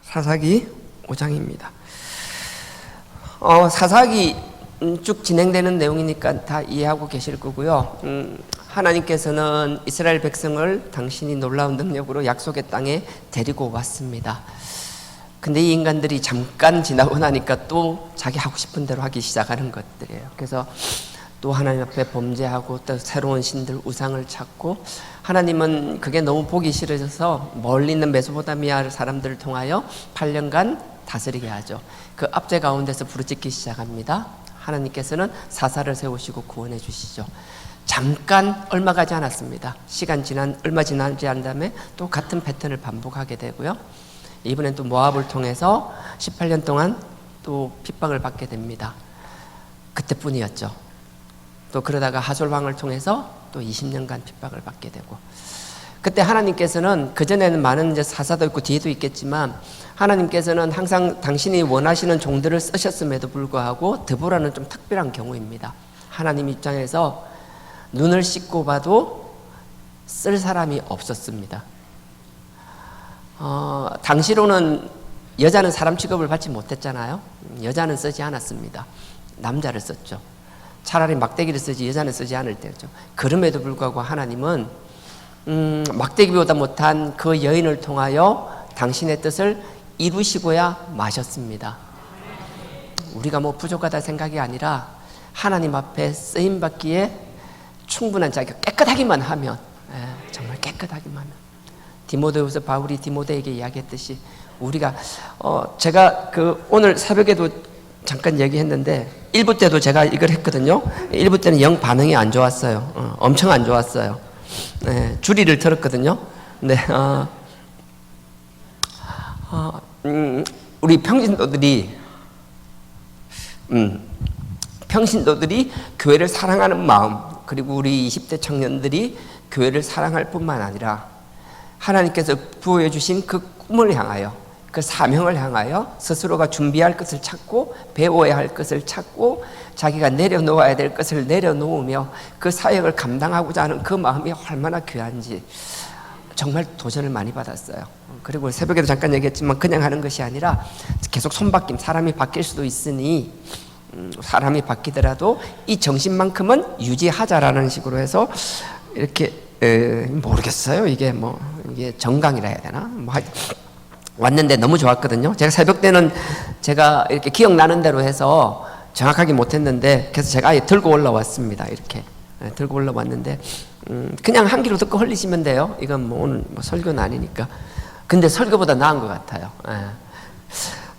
사사기 5장입니다. 사사기 쭉 진행되는 내용이니까 다 이해하고 계실 거고요. 하나님께서는 이스라엘 백성을 당신이 놀라운 능력으로 약속의 땅에 데리고 왔습니다. 근데 이 인간들이 잠깐 지나고 나니까 또 자기 하고 싶은 대로 하기 시작하는 것들이에요. 그래서 또 하나님 앞에 범죄하고 또 새로운 신들 우상을 찾고, 하나님은 그게 너무 보기 싫어져서 멀리 있는 메소포타미아 사람들을 통하여 8년간 다스리게 하죠. 그 압제 가운데서 부르짖기 시작합니다. 하나님께서는 사사를 세우시고 구원해 주시죠. 잠깐 얼마 가지 않았습니다. 얼마 지나지 않은 다음에 또 같은 패턴을 반복하게 되고요. 이번엔 또 모압을 통해서 18년 동안 또 핍박을 받게 됩니다. 그때뿐이었죠. 또 그러다가 하솔왕을 통해서 또 20년간 핍박을 받게 되고, 그때 하나님께서는 그전에는 많은 이제 사사도 있고 뒤에도 있겠지만, 하나님께서는 항상 당신이 원하시는 종들을 쓰셨음에도 불구하고 드보라는 좀 특별한 경우입니다. 하나님 입장에서 눈을 씻고 봐도 쓸 사람이 없었습니다. 당시로는 여자는 사람 취급을 받지 못했잖아요. 여자는 쓰지 않았습니다. 남자를 썼죠. 차라리 막대기를 쓰지 여자는 쓰지 않을 때죠. 그럼에도 불구하고 하나님은 막대기보다 못한 그 여인을 통하여 당신의 뜻을 이루시고야 마셨습니다. 우리가 뭐 부족하다 생각이 아니라 하나님 앞에 쓰임받기에 충분한 자격, 깨끗하기만 하면, 정말 깨끗하기만 하면, 디모데후서 바울이 디모데에게 이야기했듯이 우리가 제가 오늘 새벽에도 잠깐 얘기했는데 1부 때도 제가 이걸 했거든요. 1부 때는 영 반응이 안 좋았어요. 엄청 안 좋았어요. 주리를 들었거든요. 근데 우리 평신도들이 교회를 사랑하는 마음, 그리고 우리 20대 청년들이 교회를 사랑할 뿐만 아니라 하나님께서 부어해 주신 그 꿈을 향하여, 그 사명을 향하여 스스로가 준비할 것을 찾고 배워야 할 것을 찾고 자기가 내려놓아야 될 것을 내려놓으며 그 사역을 감당하고자 하는 그 마음이 얼마나 귀한지 정말 도전을 많이 받았어요. 그리고 새벽에도 잠깐 얘기했지만 그냥 하는 것이 아니라 계속 손바뀜, 사람이 바뀔 수도 있으니 사람이 바뀌더라도 이 정신만큼은 유지하자라는 식으로 해서 이렇게 모르겠어요. 이게 정강이라 해야 되나? 왔는데 너무 좋았거든요. 제가 새벽 때는 제가 이렇게 기억나는 대로 해서 정확하게 못했는데, 그래서 제가 아예 들고 올라왔습니다. 이렇게 들고 올라왔는데 그냥 한 귀로 듣고 흘리시면 돼요. 이건 오늘 설교는 아니니까. 근데 설교보다 나은 것 같아요.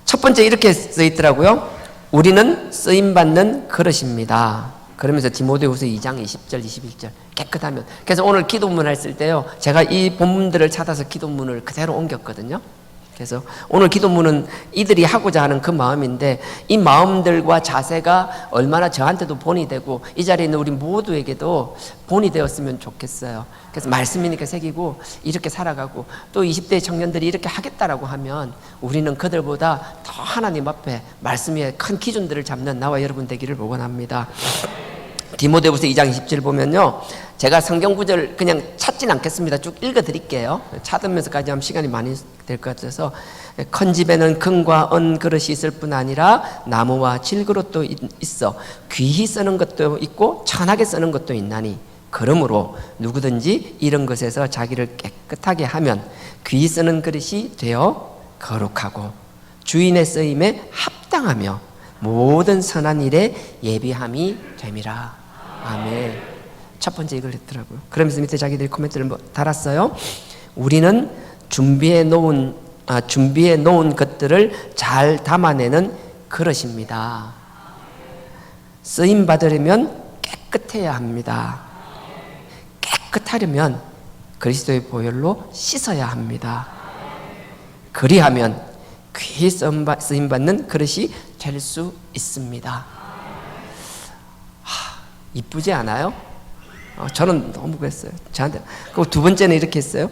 첫 번째 이렇게 써 있더라고요. 우리는 쓰임받는 그릇입니다. 그러면서 디모데후서 2장 20절 21절 깨끗하면. 그래서 오늘 기도문 했을 때요, 제가 이 본문들을 찾아서 기도문을 그대로 옮겼거든요. 그래서 오늘 기도문은 이들이 하고자 하는 그 마음인데, 이 마음들과 자세가 얼마나 저한테도 본이 되고 이 자리에 있는 우리 모두에게도 본이 되었으면 좋겠어요. 그래서 말씀이니까 새기고 이렇게 살아가고, 또 20대 청년들이 이렇게 하겠다라고 하면 우리는 그들보다 더 하나님 앞에 말씀 위에 큰 기준들을 잡는 나와 여러분 되기를 원합니다. 디모데후서 2장 20절 보면요, 제가 성경 구절 그냥 찾진 않겠습니다. 쭉 읽어드릴게요. 찾으면서까지 하면 시간이 많이 될 것 같아서. 큰 집에는 금과 은 그릇이 있을 뿐 아니라 나무와 질그릇도 있어 귀히 쓰는 것도 있고 천하게 쓰는 것도 있나니, 그러므로 누구든지 이런 것에서 자기를 깨끗하게 하면 귀히 쓰는 그릇이 되어 거룩하고 주인의 쓰임에 합당하며 모든 선한 일에 예비함이 됨이라. 아멘. 첫 번째 이걸 했더라고요. 그러면서 밑에 자기들이 코멘트를 달았어요. 우리는 준비해 놓은 것들을 잘 담아내는 그릇입니다. 쓰임 받으려면 깨끗해야 합니다. 깨끗하려면 그리스도의 보혈로 씻어야 합니다. 그리하면 귀히 쓰임 받는 그릇이 될 수 있습니다. 이쁘지 않아요? 저는 너무 그랬어요. 저한테. 그리고 두 번째는 이렇게 했어요.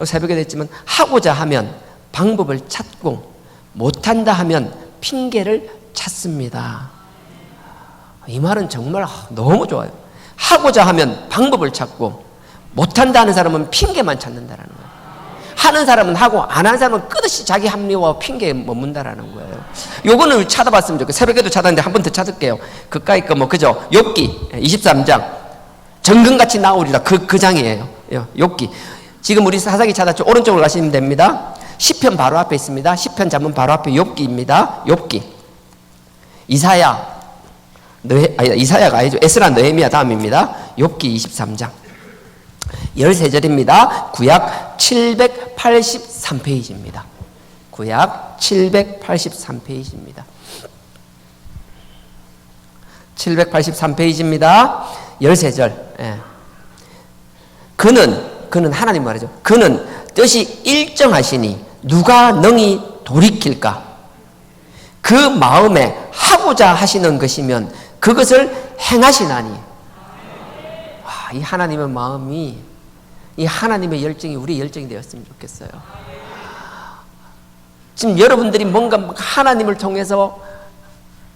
새벽에도 했지만, 하고자 하면 방법을 찾고 못한다 하면 핑계를 찾습니다. 이 말은 정말 너무 좋아요. 하고자 하면 방법을 찾고 못한다 하는 사람은 핑계만 찾는다라는 거예요. 하는 사람은 하고 안 하는 사람은 끝없이 자기 합리화와 핑계에 머문다라는 거예요. 요거는 찾아봤으면 좋겠어요. 새벽에도 찾았는데 한 번 더 찾을게요. 그까이 거 뭐 그죠? 욥기 23장 정금같이 나오리라 그 장이에요. 욥기. 지금 우리 사사기 찾았죠? 오른쪽으로 가시면 됩니다. 시편 바로 앞에 있습니다. 시편 잡은 바로 앞에 욥기입니다. 욥기. 이사야가 아니죠. 에스라 느헤미야 다음입니다. 욥기 23장 13절입니다. 구약 783페이지입니다. 구약 783페이지입니다. 783페이지입니다. 13절. 예. 그는 하나님 말이죠. 그는 뜻이 일정하시니 누가 능히 돌이킬까? 그 마음에 하고자 하시는 것이면 그것을 행하시나니. 와, 이 하나님의 마음이, 이 하나님의 열정이 우리 열정이 되었으면 좋겠어요. 지금 여러분들이 뭔가 하나님을 통해서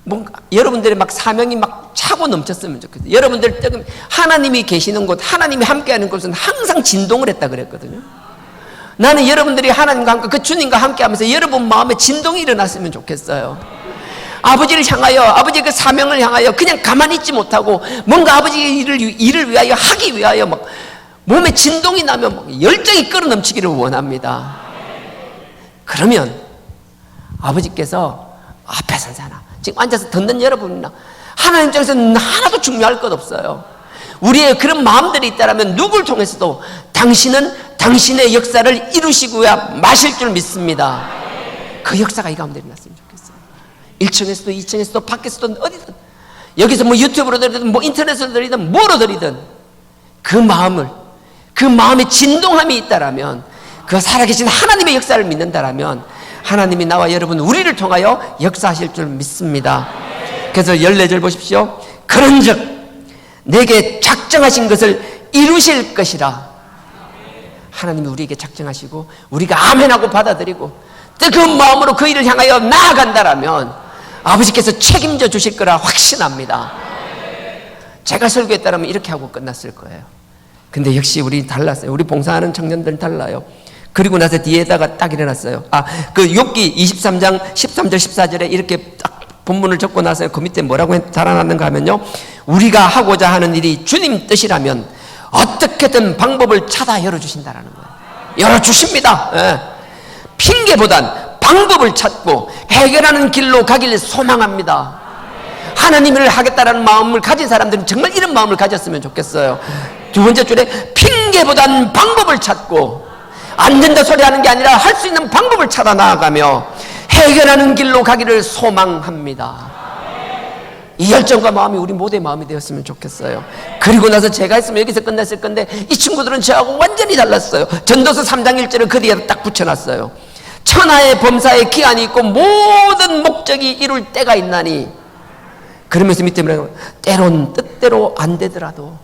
뭔가 여러분들의 막 사명이 막 차고 넘쳤으면 좋겠어요. 여러분들 하나님이 계시는 곳, 하나님이 함께하는 곳은 항상 진동을 했다 그랬거든요. 나는 여러분들이 하나님과 함께 그 주님과 함께하면서 여러분 마음에 진동이 일어났으면 좋겠어요. 아버지를 향하여, 아버지의 그 사명을 향하여 그냥 가만히 있지 못하고 뭔가 아버지의 일을 위하여 하기 위하여 막 몸에 진동이 나면 막 열정이 끌어넘치기를 원합니다. 그러면 아버지께서 앞에 선 사람, 지금 앉아서 듣는 여러분이나 하나님 입장에서는 하나도 중요할 것 없어요. 우리의 그런 마음들이 있다면 누굴 통해서도 당신은 당신의 역사를 이루시고야 마실 줄 믿습니다. 그 역사가 이 가운데 일어났으면 좋겠어요. 1층에서도 2층에서도 밖에서도 어디든, 여기서 뭐 유튜브로 들이든 뭐 인터넷으로 들이든 뭐로 들이든 그 마음에 진동함이 있다라면, 그 살아계신 하나님의 역사를 믿는다라면 하나님이 나와 여러분 우리를 통하여 역사하실 줄 믿습니다. 그래서 14절 보십시오. 그런즉 내게 작정하신 것을 이루실 것이라. 하나님이 우리에게 작정하시고 우리가 아멘하고 받아들이고 뜨거운 마음으로 그 일을 향하여 나아간다라면 아버지께서 책임져 주실 거라 확신합니다. 제가 설교했다면 이렇게 하고 끝났을 거예요. 근데 역시 우리 달랐어요. 우리 봉사하는 청년들은 달라요. 그리고 나서 뒤에다가 딱 일어났어요. 그 욥기 23장 13절 14절에 이렇게 딱 본문을 적고 나서 그 밑에 뭐라고 달아놨는가 하면요, 우리가 하고자 하는 일이 주님 뜻이라면 어떻게든 방법을 찾아 열어주신다라는 거예요. 열어주십니다. 예. 핑계보단 방법을 찾고 해결하는 길로 가길 소망합니다. 하나님을 하겠다라는 마음을 가진 사람들은 정말 이런 마음을 가졌으면 좋겠어요. 두 번째 줄에 핑계보단 방법을 찾고, 안 된다 소리 하는 게 아니라 할 수 있는 방법을 찾아 나아가며 해결하는 길로 가기를 소망합니다. 이 열정과 마음이 우리 모두의 마음이 되었으면 좋겠어요. 그리고 나서 제가 했으면 여기서 끝냈을 건데 이 친구들은 저하고 완전히 달랐어요. 전도서 3장 1절을 그 뒤에 딱 붙여놨어요. 천하의 범사에 기한이 있고 모든 목적이 이룰 때가 있나니. 그러면서 밑에 뭐라고, 때론 뜻대로 안 되더라도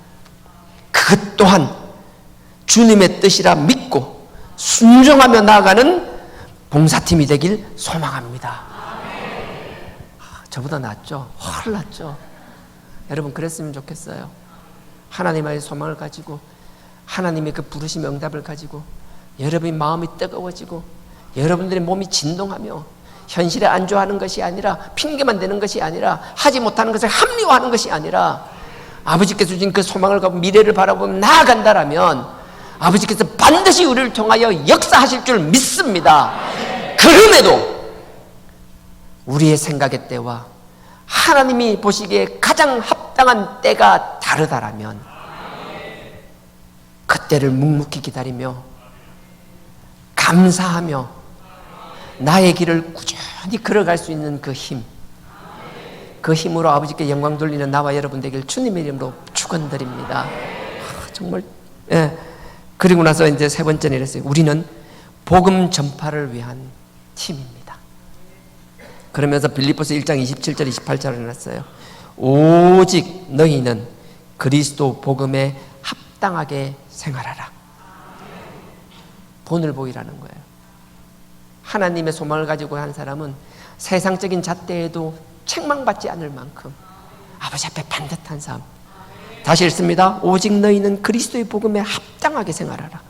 그것 또한 주님의 뜻이라 믿고 순종하며 나아가는 봉사팀이 되길 소망합니다. 저보다 낫죠? 훨 낫죠? 여러분 그랬으면 좋겠어요. 하나님의 소망을 가지고 하나님의 그 부르심 응답을 가지고 여러분의 마음이 뜨거워지고 여러분들의 몸이 진동하며 현실에 안주하는 것이 아니라, 핑계만 대는 것이 아니라, 하지 못하는 것을 합리화하는 것이 아니라 아버지께서 주신 그 소망을 갖고 미래를 바라보며 나아간다라면 아버지께서 반드시 우리를 통하여 역사하실 줄 믿습니다. 그럼에도 우리의 생각의 때와 하나님이 보시기에 가장 합당한 때가 다르다라면 그때를 묵묵히 기다리며 감사하며 나의 길을 꾸준히 걸어갈 수 있는 그 힘, 그 힘으로 아버지께 영광 돌리는 나와 여러분 되길 주님의 이름으로 축원드립니다. 정말. 예. 그리고 나서 이제 세 번째는 이랬어요. 우리는 복음 전파를 위한 팀입니다. 그러면서 빌립보서 1장 27절 28절을 해놨어요. 오직 너희는 그리스도 복음에 합당하게 생활하라. 본을 보이라는 거예요. 하나님의 소망을 가지고 한 사람은 세상적인 잣대에도 책망받지 않을 만큼 아버지 앞에 반듯한 삶. 다시 읽습니다. 오직 너희는 그리스도의 복음에 합당하게 생활하라.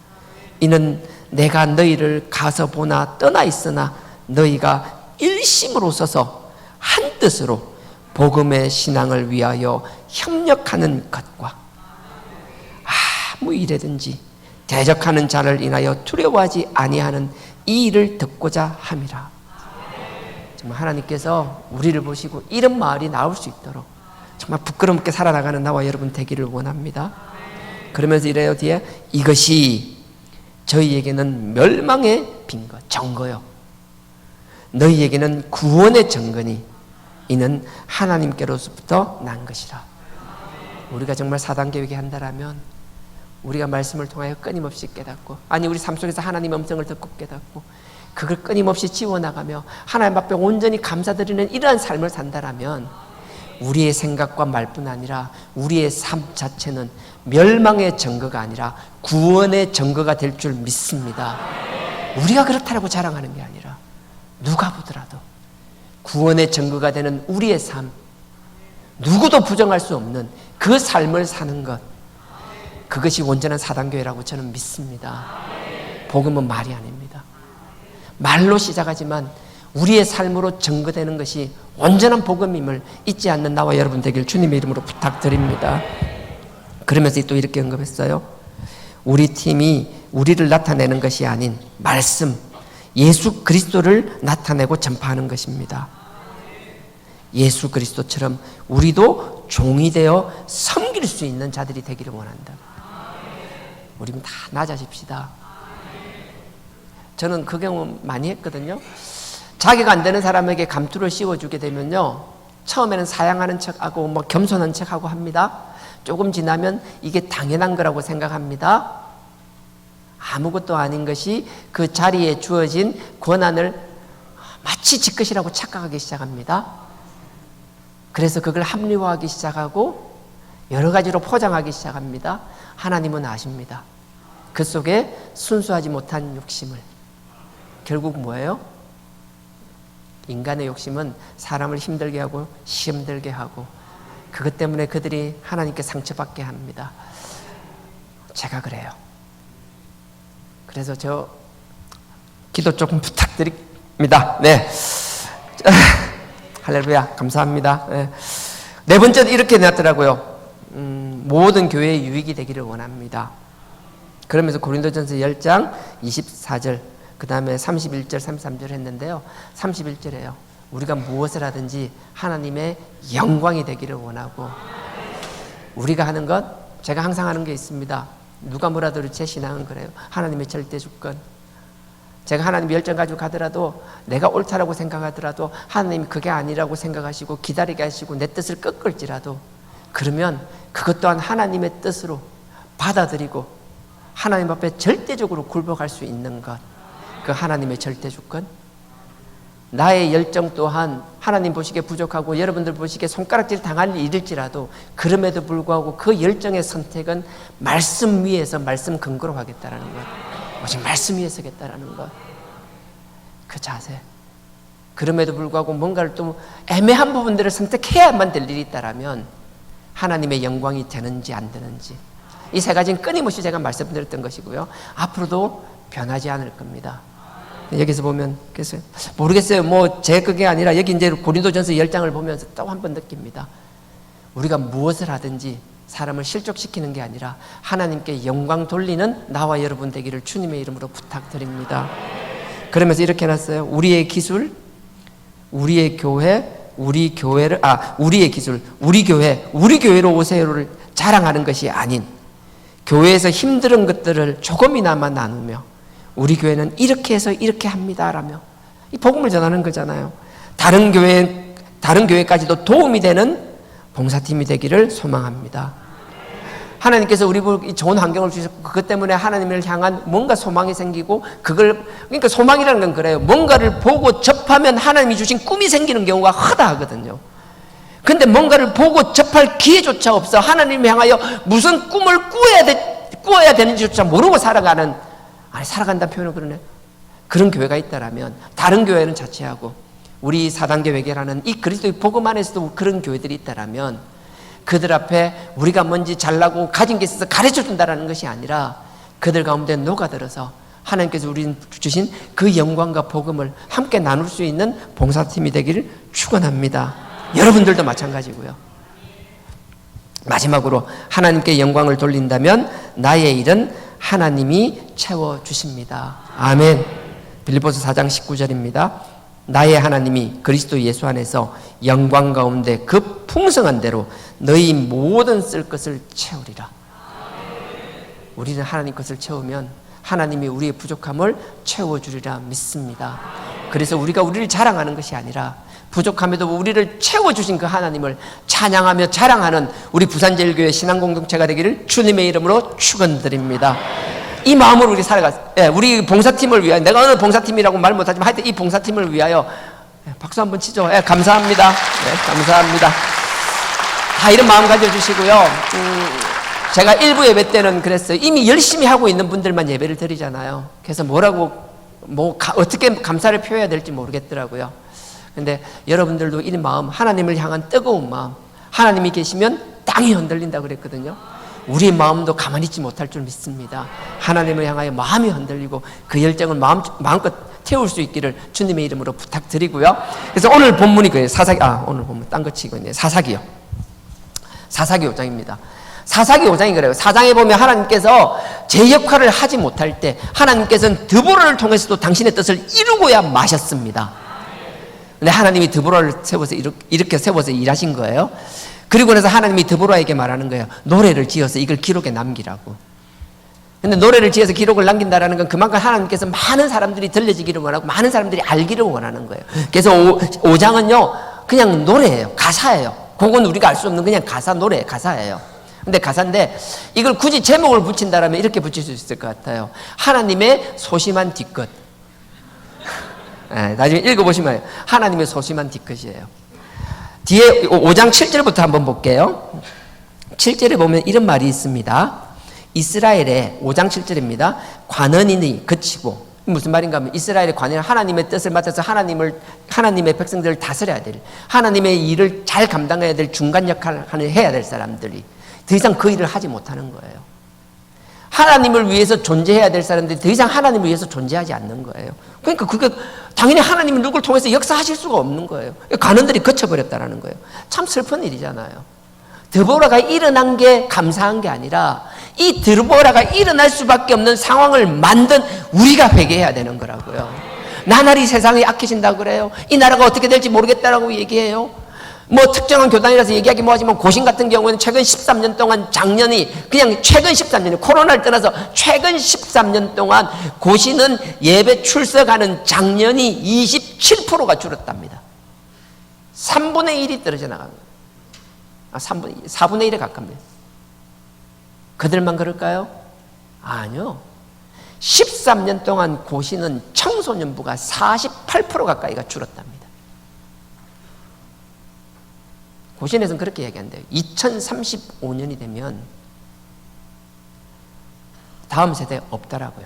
이는 내가 너희를 가서 보나 떠나 있으나 너희가 일심으로 서서 한 뜻으로 복음의 신앙을 위하여 협력하는 것과 아무 일에든지 대적하는 자를 인하여 두려워하지 아니하는 이 일을 듣고자 함이라. 정말 하나님께서 우리를 보시고 이런 마을이 나올 수 있도록 정말 부끄럽게 살아나가는 나와 여러분 되기를 원합니다. 그러면서 이래요. 뒤에 이것이 저희에게는 멸망의 빈거 증거요 너희에게는 구원의 증거니 이는 하나님께로부터 난 것이라. 우리가 정말 사단계획이 한다라면 우리가 말씀을 통하여 끊임없이 깨닫고, 아니 우리 삶 속에서 하나님의 음성을 듣고 깨닫고 그걸 끊임없이 지워나가며 하나님 앞에 온전히 감사드리는 이러한 삶을 산다라면 우리의 생각과 말뿐 아니라 우리의 삶 자체는 멸망의 증거가 아니라 구원의 증거가 될 줄 믿습니다. 우리가 그렇다라고 자랑하는 게 아니라 누가 보더라도 구원의 증거가 되는 우리의 삶, 누구도 부정할 수 없는 그 삶을 사는 것, 그것이 온전한 사단교회라고 저는 믿습니다. 복음은 말이 아닙니다. 말로 시작하지만 우리의 삶으로 증거되는 것이 온전한 복음임을 잊지 않는 나와 여러분 되길 주님의 이름으로 부탁드립니다. 그러면서 또 이렇게 언급했어요. 우리 팀이 우리를 나타내는 것이 아닌 말씀, 예수 그리스도를 나타내고 전파하는 것입니다. 예수 그리스도처럼 우리도 종이 되어 섬길 수 있는 자들이 되기를 원한다. 우리는 다 낮아집시다. 저는 그 경우 많이 했거든요. 자기가 안 되는 사람에게 감투를 씌워주게 되면요, 처음에는 사양하는 척하고 뭐 겸손한 척하고 합니다. 조금 지나면 이게 당연한 거라고 생각합니다. 아무것도 아닌 것이 그 자리에 주어진 권한을 마치 지 것이라고 착각하기 시작합니다. 그래서 그걸 합리화하기 시작하고 여러 가지로 포장하기 시작합니다. 하나님은 아십니다. 그 속에 순수하지 못한 욕심을. 결국 뭐예요? 인간의 욕심은 사람을 힘들게 하고 시험들게 하고 그것 때문에 그들이 하나님께 상처받게 합니다. 제가 그래요. 그래서 저 기도 조금 부탁드립니다. 네. 할렐루야. 감사합니다. 네. 네 번째는 이렇게 내놨더라고요. 모든 교회의 유익이 되기를 원합니다. 그러면서 고린도전서 10장 24절 그 다음에 31절 33절 했는데요. 31절에요. 우리가 무엇을 하든지 하나님의 영광이 되기를 원하고, 우리가 하는 것, 제가 항상 하는 게 있습니다. 누가 뭐라도 제 신앙은 그래요. 하나님의 절대 주권. 제가 하나님 열정 가지고 가더라도, 내가 옳다라고 생각하더라도 하나님이 그게 아니라고 생각하시고 기다리게 하시고 내 뜻을 꺾을지라도, 그러면 그것 또한 하나님의 뜻으로 받아들이고 하나님 앞에 절대적으로 굴복할 수 있는 것, 그 하나님의 절대 주권. 나의 열정 또한 하나님 보시기에 부족하고 여러분들 보시기에 손가락질 당할 일일지라도 그럼에도 불구하고 그 열정의 선택은 말씀 위에서 말씀 근거로 하겠다라는 것, 오직 말씀 위에 서겠다라는 것, 그 자세. 그럼에도 불구하고 뭔가를 또 애매한 부분들을 선택해야만 될 일이 있다라면 하나님의 영광이 되는지 안 되는지, 이 세 가지는 끊임없이 제가 말씀드렸던 것이고요. 앞으로도 변하지 않을 겁니다. 여기서 보면 그래서 모르겠어요. 뭐 제 그게 아니라 여기 이제 고린도전서 10장을 보면서 또 한 번 느낍니다. 우리가 무엇을 하든지 사람을 실족시키는 게 아니라 하나님께 영광 돌리는 나와 여러분 되기를 주님의 이름으로 부탁드립니다. 그러면서 이렇게 해놨어요. 우리의 기술, 우리의 교회, 우리 교회를 우리의 기술, 우리 교회, 우리 교회로 오세요를 자랑하는 것이 아닌 교회에서 힘든 것들을 조금이나마 나누며 우리 교회는 이렇게 해서 이렇게 합니다라며 이 복음을 전하는 거잖아요. 다른 교회까지도 도움이 되는 봉사팀이 되기를 소망합니다. 하나님께서 우리 보고 좋은 환경을 주셨고 그것 때문에 하나님을 향한 뭔가 소망이 생기고 그러니까 소망이라는 건 그래요. 뭔가를 보고 접하면 하나님이 주신 꿈이 생기는 경우가 허다하거든요. 근데 뭔가를 보고 접할 기회조차 없어 하나님을 향하여 무슨 꿈을 꾸어야 되는지조차 모르고 살아간다는 표현은 그러네. 그런 교회가 있다라면 다른 교회는 자체하고 우리 사단계회계라는 이 그리스도의 복음 안에서도 그런 교회들이 있다라면 그들 앞에 우리가 뭔지 잘나고 가진 게 있어서 가르쳐준다라는 것이 아니라 그들 가운데 녹아들어서 하나님께서 우리 주신 그 영광과 복음을 함께 나눌 수 있는 봉사팀이 되기를 축원합니다. 여러분들도 마찬가지고요. 마지막으로 하나님께 영광을 돌린다면 나의 일은 하나님이 채워주십니다. 아멘. 빌립보서 4장 19절입니다. 나의 하나님이 그리스도 예수 안에서 영광 가운데 그 풍성한 대로 너희 모든 쓸 것을 채우리라. 우리는 하나님 것을 채우면 하나님이 우리의 부족함을 채워주리라 믿습니다. 그래서 우리가 우리를 자랑하는 것이 아니라 부족함에도 우리를 채워주신 그 하나님을 찬양하며 자랑하는 우리 부산제일교회 신앙공동체가 되기를 주님의 이름으로 축원드립니다. 이 마음으로 우리 우리 봉사팀을 위하여, 내가 어느 봉사팀이라고 말 못하지만 하여튼 이 봉사팀을 위하여 박수 한번 치죠. 감사합니다. 감사합니다. 다 이런 마음 가져주시고요. 제가 일부 예배 때는 그랬어요. 이미 열심히 하고 있는 분들만 예배를 드리잖아요. 그래서 어떻게 감사를 표해야 될지 모르겠더라고요. 근데 여러분들도 이 마음, 하나님을 향한 뜨거운 마음, 하나님이 계시면 땅이 흔들린다 그랬거든요. 우리 마음도 가만히 있지 못할 줄 믿습니다. 하나님을 향하여 마음이 흔들리고 그 열정을 마음껏 태울 수 있기를 주님의 이름으로 부탁드리고요. 그래서 오늘 본문이 그예요. 오늘 본문 딴 거 치고 있네요. 사사기 5장입니다. 사사기 5장이 그래요. 4장에 보면 하나님께서 제 역할을 하지 못할 때 하나님께서는 드보라를 통해서도 당신의 뜻을 이루고야 마셨습니다. 근데 하나님이 드보라를 이렇게 세워서 일하신 거예요. 그리고 나서 하나님이 드보라에게 말하는 거예요. 노래를 지어서 이걸 기록에 남기라고. 근데 노래를 지어서 기록을 남긴다라는 건 그만큼 하나님께서 많은 사람들이 들려지기를 원하고 많은 사람들이 알기를 원하는 거예요. 그래서 5장은요 그냥 노래예요. 가사예요. 그건 우리가 알 수 없는 그냥 가사예요. 근데 가사인데 이걸 굳이 제목을 붙인다라면 이렇게 붙일 수 있을 것 같아요. 하나님의 소심한 뒤끝. 나중에 읽어보시면 하나님의 소심한 뒤끝이에요. 뒤에 5장 7절부터 한번 볼게요. 7절에 보면 이런 말이 있습니다. 이스라엘의 5장 7절입니다. 관원인이 그치고, 무슨 말인가 하면 이스라엘의 관원은 하나님의 뜻을 맡아서 하나님의 백성들을 다스려야 될, 하나님의 일을 잘 감당해야 될 중간 역할을 해야 될 사람들이 더 이상 그 일을 하지 못하는 거예요. 하나님을 위해서 존재해야 될 사람들이 더 이상 하나님을 위해서 존재하지 않는 거예요. 그러니까 그게 당연히 하나님은 누구를 통해서 역사하실 수가 없는 거예요. 관원들이 거쳐버렸다는 거예요. 참 슬픈 일이잖아요. 드보라가 일어난 게 감사한 게 아니라 이 드보라가 일어날 수밖에 없는 상황을 만든 우리가 회개해야 되는 거라고요. 나날이 세상이 악해진다고 그래요. 이 나라가 어떻게 될지 모르겠다라고 얘기해요. 특정한 교단이라서 얘기하기 뭐하지만 고신 같은 경우에는 최근 13년 동안 그냥 최근 13년, 코로나를 떠나서 최근 13년 동안 고신은 예배 출석하는 장년이 27%가 줄었답니다. 3분의 1이 떨어져 나갑니다. 4분의 1에 가깝네요. 그들만 그럴까요? 아니요. 13년 동안 고신은 청소년부가 48% 가까이가 줄었답니다. 고신에서는 그렇게 얘기한대요. 2035년이 되면 다음 세대 없다라고요.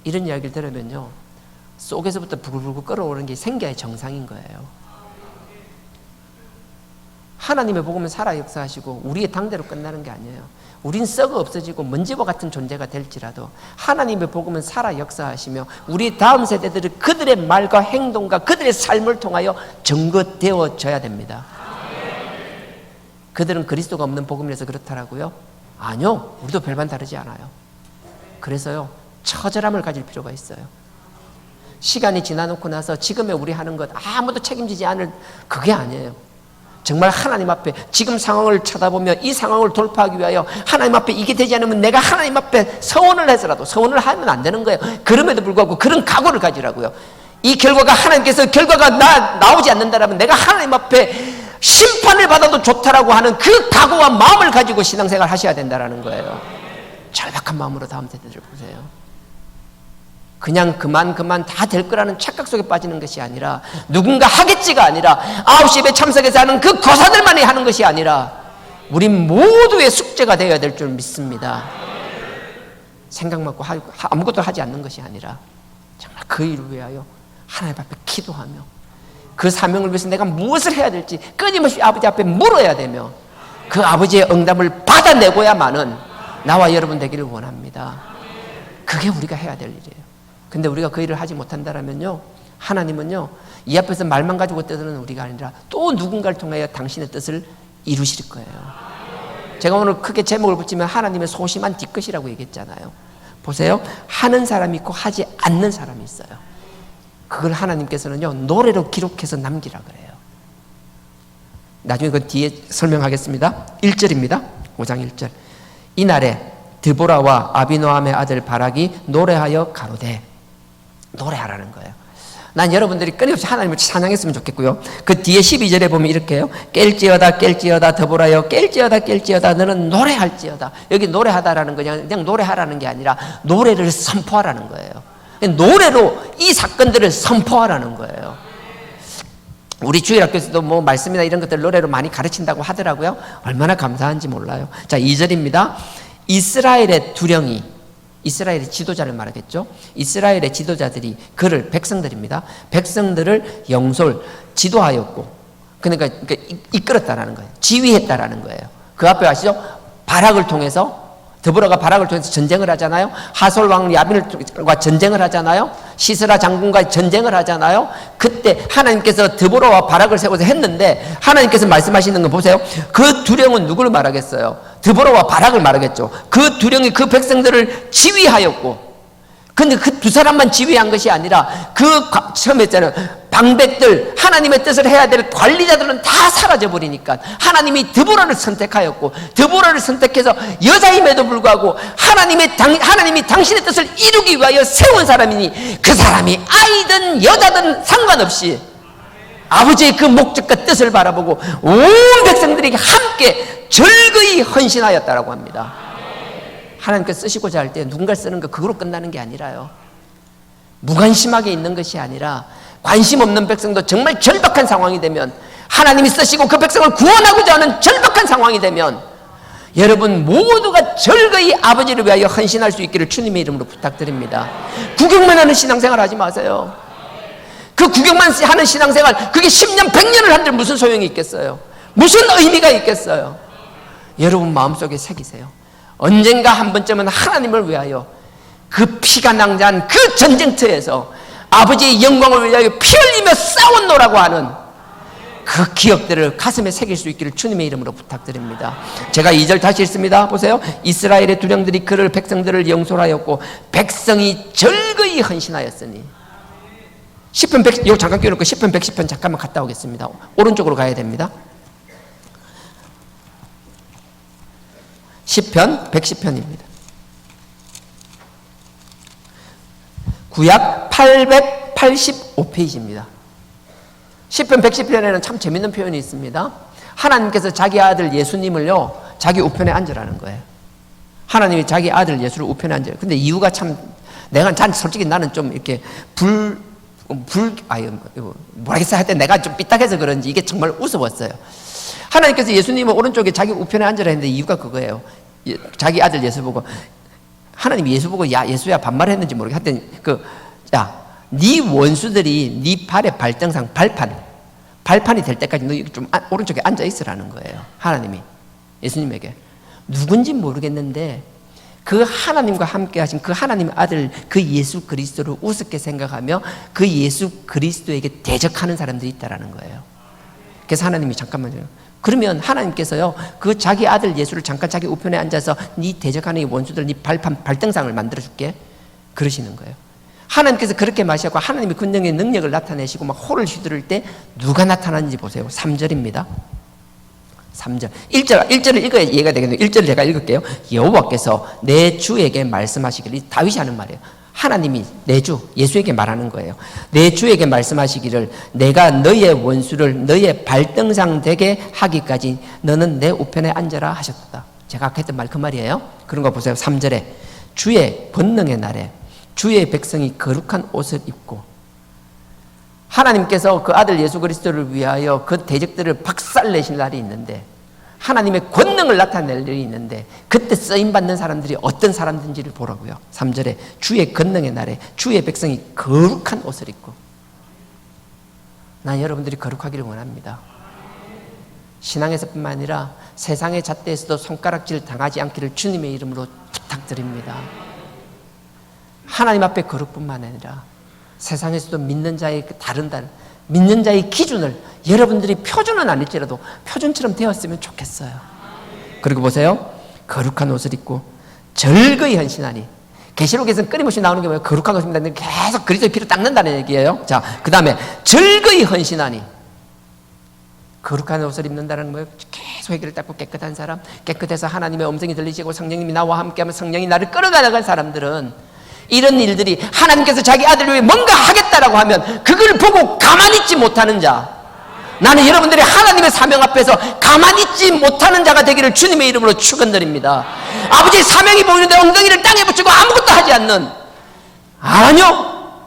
이런 이야기를 들으면요, 속에서부터 부글부글 끓어오르는 게 생겨야 정상인 거예요. 하나님의 복음은 살아 역사하시고 우리의 당대로 끝나는 게 아니에요. 우린 썩어 없어지고 먼지와 같은 존재가 될지라도 하나님의 복음은 살아 역사하시며 우리 다음 세대들은 그들의 말과 행동과 그들의 삶을 통하여 증거되어져야 됩니다. 그들은 그리스도가 없는 복음이라서 그렇다라고요? 아니요. 우리도 별반 다르지 않아요. 그래서요, 처절함을 가질 필요가 있어요. 시간이 지나놓고 나서 지금의 우리 하는 것 아무도 책임지지 않을, 그게 아니에요. 정말 하나님 앞에 지금 상황을 쳐다보며 이 상황을 돌파하기 위하여 하나님 앞에 이게 되지 않으면 내가 하나님 앞에 서원을 해서라도, 서원을 하면 안 되는 거예요. 그럼에도 불구하고 그런 각오를 가지라고요. 이 결과가 나오지 않는다라면 내가 하나님 앞에 심판을 받아도 좋다라고 하는 그 각오와 마음을 가지고 신앙생활 하셔야 된다라는 거예요. 절박한 마음으로 다음 세대들을 보세요. 그냥 그만 다 될 거라는 착각 속에 빠지는 것이 아니라, 누군가 하겠지가 아니라, 9시 예배 참석해서 하는 그 거사들만이 하는 것이 아니라 우리 모두의 숙제가 되어야 될 줄 믿습니다. 생각 맞고 아무것도 하지 않는 것이 아니라 정말 그 일을 위하여 하나님 앞에 기도하며 그 사명을 위해서 내가 무엇을 해야 될지 끊임없이 아버지 앞에 물어야 되며 그 아버지의 응답을 받아내고야만은 나와 여러분 되기를 원합니다. 그게 우리가 해야 될 일이에요. 근데 우리가 그 일을 하지 못한다면요, 하나님은요, 이 앞에서 말만 가지고 뜻하는 우리가 아니라 또 누군가를 통하여 당신의 뜻을 이루실 거예요. 제가 오늘 크게 제목을 붙이면 하나님의 소심한 뒤끝이라고 얘기했잖아요. 보세요. 하는 사람이 있고 하지 않는 사람이 있어요. 그걸 하나님께서는요, 노래로 기록해서 남기라 그래요. 나중에 그 뒤에 설명하겠습니다. 1절입니다. 5장 1절. 이날에 드보라와 아비노함의 아들 바락이 노래하여 가로되, 노래하라는 거예요. 난 여러분들이 끊임없이 하나님을 찬양했으면 좋겠고요. 그 뒤에 12절에 보면 이렇게 해요. 깰지어다 깰지어다 드보라여 깰지어다 깰지어다 너는 노래할지어다. 여기 노래하다라는 거 그냥 노래하라는 게 아니라 노래를 선포하라는 거예요. 노래로 이 사건들을 선포하라는 거예요. 우리 주일학교에서도 뭐 말씀이나 이런 것들 노래로 많이 가르친다고 하더라고요. 얼마나 감사한지 몰라요. 자, 2절입니다. 이스라엘의 두령이, 이스라엘의 지도자를 말하겠죠. 이스라엘의 지도자들이 그를, 백성들입니다. 백성들을 영솔, 지도하였고, 그러니까 이끌었다라는 거예요. 지휘했다라는 거예요. 그 앞에 아시죠? 바락을 통해서, 드보라가 바락을 통해서 전쟁을 하잖아요. 하솔 왕 야빈과 전쟁을 하잖아요. 시스라 장군과 전쟁을 하잖아요. 그때 하나님께서 드보라와 바락을 세워서 했는데 하나님께서 말씀하시는 거 보세요. 그 두령은 누구를 말하겠어요? 드보라와 바락을 말하겠죠. 그 두령이 그 백성들을 지휘하였고, 근데 그 두 사람만 지휘한 것이 아니라 처음에 했잖아요. 방백들, 하나님의 뜻을 해야 될 관리자들은 다 사라져 버리니까 하나님이 드보라를 선택하였고, 드보라를 선택해서 여자임에도 불구하고 하나님이 당신의 뜻을 이루기 위하여 세운 사람이니 그 사람이 아이든 여자든 상관없이 아버지의 그 목적과 뜻을 바라보고 온 백성들에게 함께 절거히 헌신하였다라고 합니다. 하나님께서 쓰시고자 할 때 누군가를 쓰는 거 그거로 끝나는 게 아니라요, 무관심하게 있는 것이 아니라 관심 없는 백성도 정말 절박한 상황이 되면, 하나님이 쓰시고 그 백성을 구원하고자 하는 절박한 상황이 되면 여러분 모두가 절거히 아버지를 위하여 헌신할 수 있기를 주님의 이름으로 부탁드립니다. 구경만 하는 신앙생활 하지 마세요. 그 구경만 하는 신앙생활, 그게 10년 100년을 한들 무슨 소용이 있겠어요? 무슨 의미가 있겠어요? 여러분 마음속에 새기세요. 언젠가 한 번쯤은 하나님을 위하여 그 피가 낭자한 그 전쟁터에서 아버지의 영광을 위하여 피 흘리며 싸웠노라고 하는 그 기억들을 가슴에 새길 수 있기를 주님의 이름으로 부탁드립니다. 제가 2절 다시 읽습니다. 보세요. 이스라엘의 두령들이 그를, 백성들을 영솔하였고 백성이 절거히 헌신하였으니. 10편 100, 이거 잠깐 끼워놓고 10편 110편 잠깐만 갔다 오겠습니다. 오른쪽으로 가야 됩니다. 10편 110편입니다. 구약 885페이지입니다. 10편 110편에는 참 재밌는 표현이 있습니다. 하나님께서 자기 아들 예수님을요, 자기 우편에 앉으라는 거예요. 하나님이 자기 아들 예수를 우편에 앉아요. 근데 이유가 참, 솔직히 나는 좀 이렇게 모르겠어요. 하여튼 내가 좀 삐딱해서 그런지 이게 정말 우스웠어요. 하나님께서 예수님을 오른쪽에 자기 우편에 앉으라 했는데 이유가 그거예요. 자기 아들 예수 보고, 하나님이 예수 보고 야 예수야 반말을 했는지 모르겠어. 하여튼 네 원수들이 네 발의 발등상, 발판이 될 때까지 너 좀 오른쪽에 앉아 있으라는 거예요. 하나님이 예수님에게. 누군지 모르겠는데 그 하나님과 함께 하신 그 하나님의 아들 그 예수 그리스도를 우습게 생각하며 그 예수 그리스도에게 대적하는 사람들이 있다라는 거예요. 그래서 하나님이 잠깐만요. 그러면 하나님께서요, 그 자기 아들 예수를 잠깐 자기 우편에 앉아서 네 대적하는 이 원수들, 네 발등상을 만들어줄게, 그러시는 거예요. 하나님께서 그렇게 마시고 하나님이 군능의 능력을 나타내시고 막 호를 휘두를 때 누가 나타나는지 보세요. 3절입니다. 3절. 1절을 읽어야 이해가 되겠네요. 1절을 제가 읽을게요. 여호와께서 내 주에게 말씀하시기를, 다윗이 하는 말이에요. 하나님이 내 주, 예수에게 말하는 거예요. 내 주에게 말씀하시기를, 내가 너의 원수를 너의 발등상 되게 하기까지 너는 내 우편에 앉아라 하셨다. 제가 아까 했던 말 그 말이에요. 그런 거 보세요. 3절에 주의 권능의 날에 주의 백성이 거룩한 옷을 입고, 하나님께서 그 아들 예수 그리스도를 위하여 그 대적들을 박살내실 날이 있는데, 하나님의 권능을 나타낼 일이 있는데, 그때 쓰임받는 사람들이 어떤 사람들인지를 보라고요. 3절에 주의 권능의 날에 주의 백성이 거룩한 옷을 입고. 난 여러분들이 거룩하기를 원합니다. 신앙에서뿐만 아니라 세상의 잣대에서도 손가락질 당하지 않기를 주님의 이름으로 부탁드립니다. 하나님 앞에 거룩뿐만 아니라 세상에서도 믿는 자의 다른 믿는 자의 기준을 여러분들이 표준은 아닐지라도 표준처럼 되었으면 좋겠어요. 그리고 보세요. 거룩한 옷을 입고 절거히 헌신하니, 계시록에서는 끊임없이 나오는 게 뭐예요? 거룩한 옷입니다. 계속 그리스도의 피를 닦는다는 얘기예요. 자, 그 다음에 절거히 헌신하니, 거룩한 옷을 입는다는 거예요. 계속 회개를 닦고 깨끗한 사람, 깨끗해서 하나님의 음성이 들리시고 성령님이 나와 함께하면 성령이 나를 끌어가는 사람들은, 이런 일들이 하나님께서 자기 아들을 위해 뭔가 하겠다라고 하면 그걸 보고 가만히 있지 못하는 자, 나는 여러분들이 하나님의 사명 앞에서 가만히 있지 못하는 자가 되기를 주님의 이름으로 축원드립니다. 아버지의 사명이 보이는데 엉덩이를 땅에 붙이고 아무것도 하지 않는, 아니요,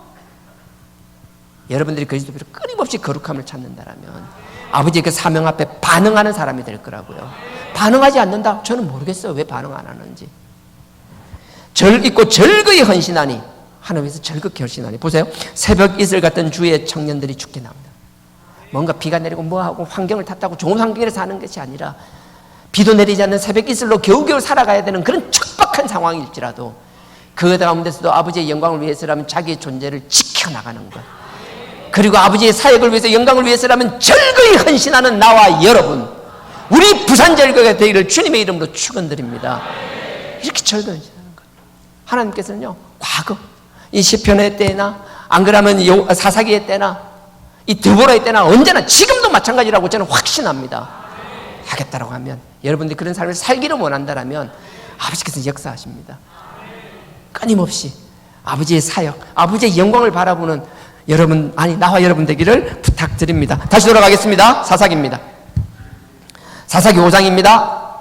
여러분들이 그리스도로 끊임없이 거룩함을 찾는다라면 아버지의 그 사명 앞에 반응하는 사람이 될 거라고요. 반응하지 않는다? 저는 모르겠어요. 왜 반응 안 하는지. 절 있고 절거히 헌신하니, 하나님께서 절극히 헌신하니. 보세요. 새벽 이슬 같은 주의 청년들이 죽게 나옵니다. 뭔가 비가 내리고 뭐하고 환경을 탓하고 좋은 환경에서 사는 것이 아니라 비도 내리지 않는 새벽 이슬로 겨우겨우 살아가야 되는 그런 척박한 상황일지라도 그 가운데서도 아버지의 영광을 위해서라면 자기의 존재를 지켜나가는 것, 그리고 아버지의 사역을 위해서 영광을 위해서라면 절거히 헌신하는 나와 여러분, 우리 부산절거가 되기를 주님의 이름으로 축원드립니다. 이렇게 절거히 헌신하는 것. 하나님께서는요, 과거 이 시편의 때나 안 그러면 사사기의 때나 이 드보라의 때나 언제나 지금도 마찬가지라고 저는 확신합니다. 하겠다라고 하면, 여러분들이 그런 삶을 살기를 원한다라면 아버지께서 역사하십니다. 끊임없이 아버지의 사역, 아버지의 영광을 바라보는 여러분, 아니 나와 여러분 되기를 부탁드립니다. 다시 돌아가겠습니다. 사사기입니다. 사사기 5장입니다.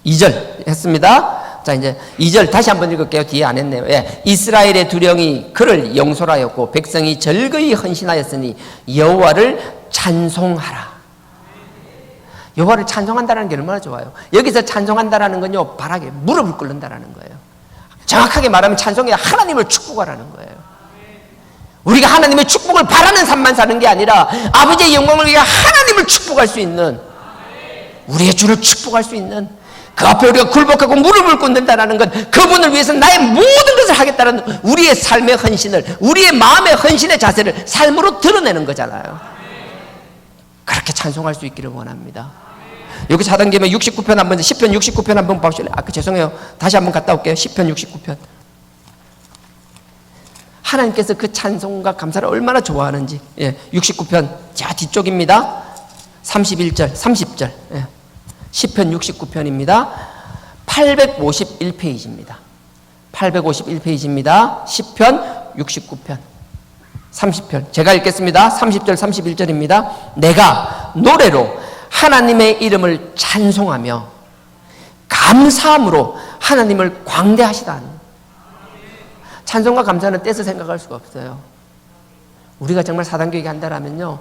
2절 했습니다. 자, 이제 2절 다시 한번 읽을게요. 뒤에 안 했네요. 예. 이스라엘의 두령이 그를 영솔하였고 백성이 절거히 헌신하였으니 여호와를 찬송하라. 여호와를 찬송한다는 게 얼마나 좋아요. 여기서 찬송한다라는 건요, 바라게 무릎을 꿇는다라는 거예요. 정확하게 말하면 찬송이 하나님을 축복하라는 거예요. 우리가 하나님의 축복을 바라는 삶만 사는 게 아니라 아버지의 영광을 위해 하나님을 축복할 수 있는, 우리의 주를 축복할 수 있는, 그 앞에 우리가 굴복하고 무릎을 꿇는다는 건 그분을 위해서 나의 모든 것을 하겠다는 우리의 삶의 헌신을, 우리의 마음의 헌신의 자세를 삶으로 드러내는 거잖아요. 그렇게 찬송할 수 있기를 원합니다. 여기서 하던 김에 69편 한번, 10편 69편 한번 보실래요? 죄송해요. 다시 한번 갔다 올게요. 10편 69편. 하나님께서 그 찬송과 감사를 얼마나 좋아하는지. 예, 69편 자 뒤쪽입니다. 31절 30절. 예. 10편 69편입니다. 851페이지입니다. 851페이지입니다. 10편 69편 30편 제가 읽겠습니다. 30절 31절입니다. 내가 노래로 하나님의 이름을 찬송하며 감사함으로 하나님을 광대하시다. 찬송과 감사는 떼서 생각할 수가 없어요. 우리가 정말 사단교회가 한다라면요,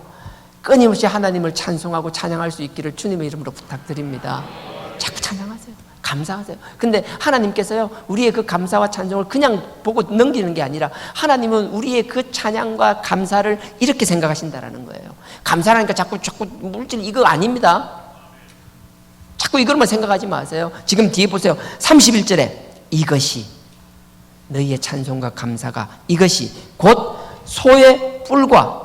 끊임없이 하나님을 찬송하고 찬양할 수 있기를 주님의 이름으로 부탁드립니다. 자꾸 찬양하세요. 감사하세요. 근데 하나님께서요, 우리의 그 감사와 찬송을 그냥 보고 넘기는 게 아니라 하나님은 우리의 그 찬양과 감사를 이렇게 생각하신다라는 거예요. 감사라니까 자꾸 물질 이거 아닙니다. 자꾸 이것만 생각하지 마세요. 지금 뒤에 보세요. 31절에 이것이 너희의 찬송과 감사가, 이것이 곧 소의 뿔과,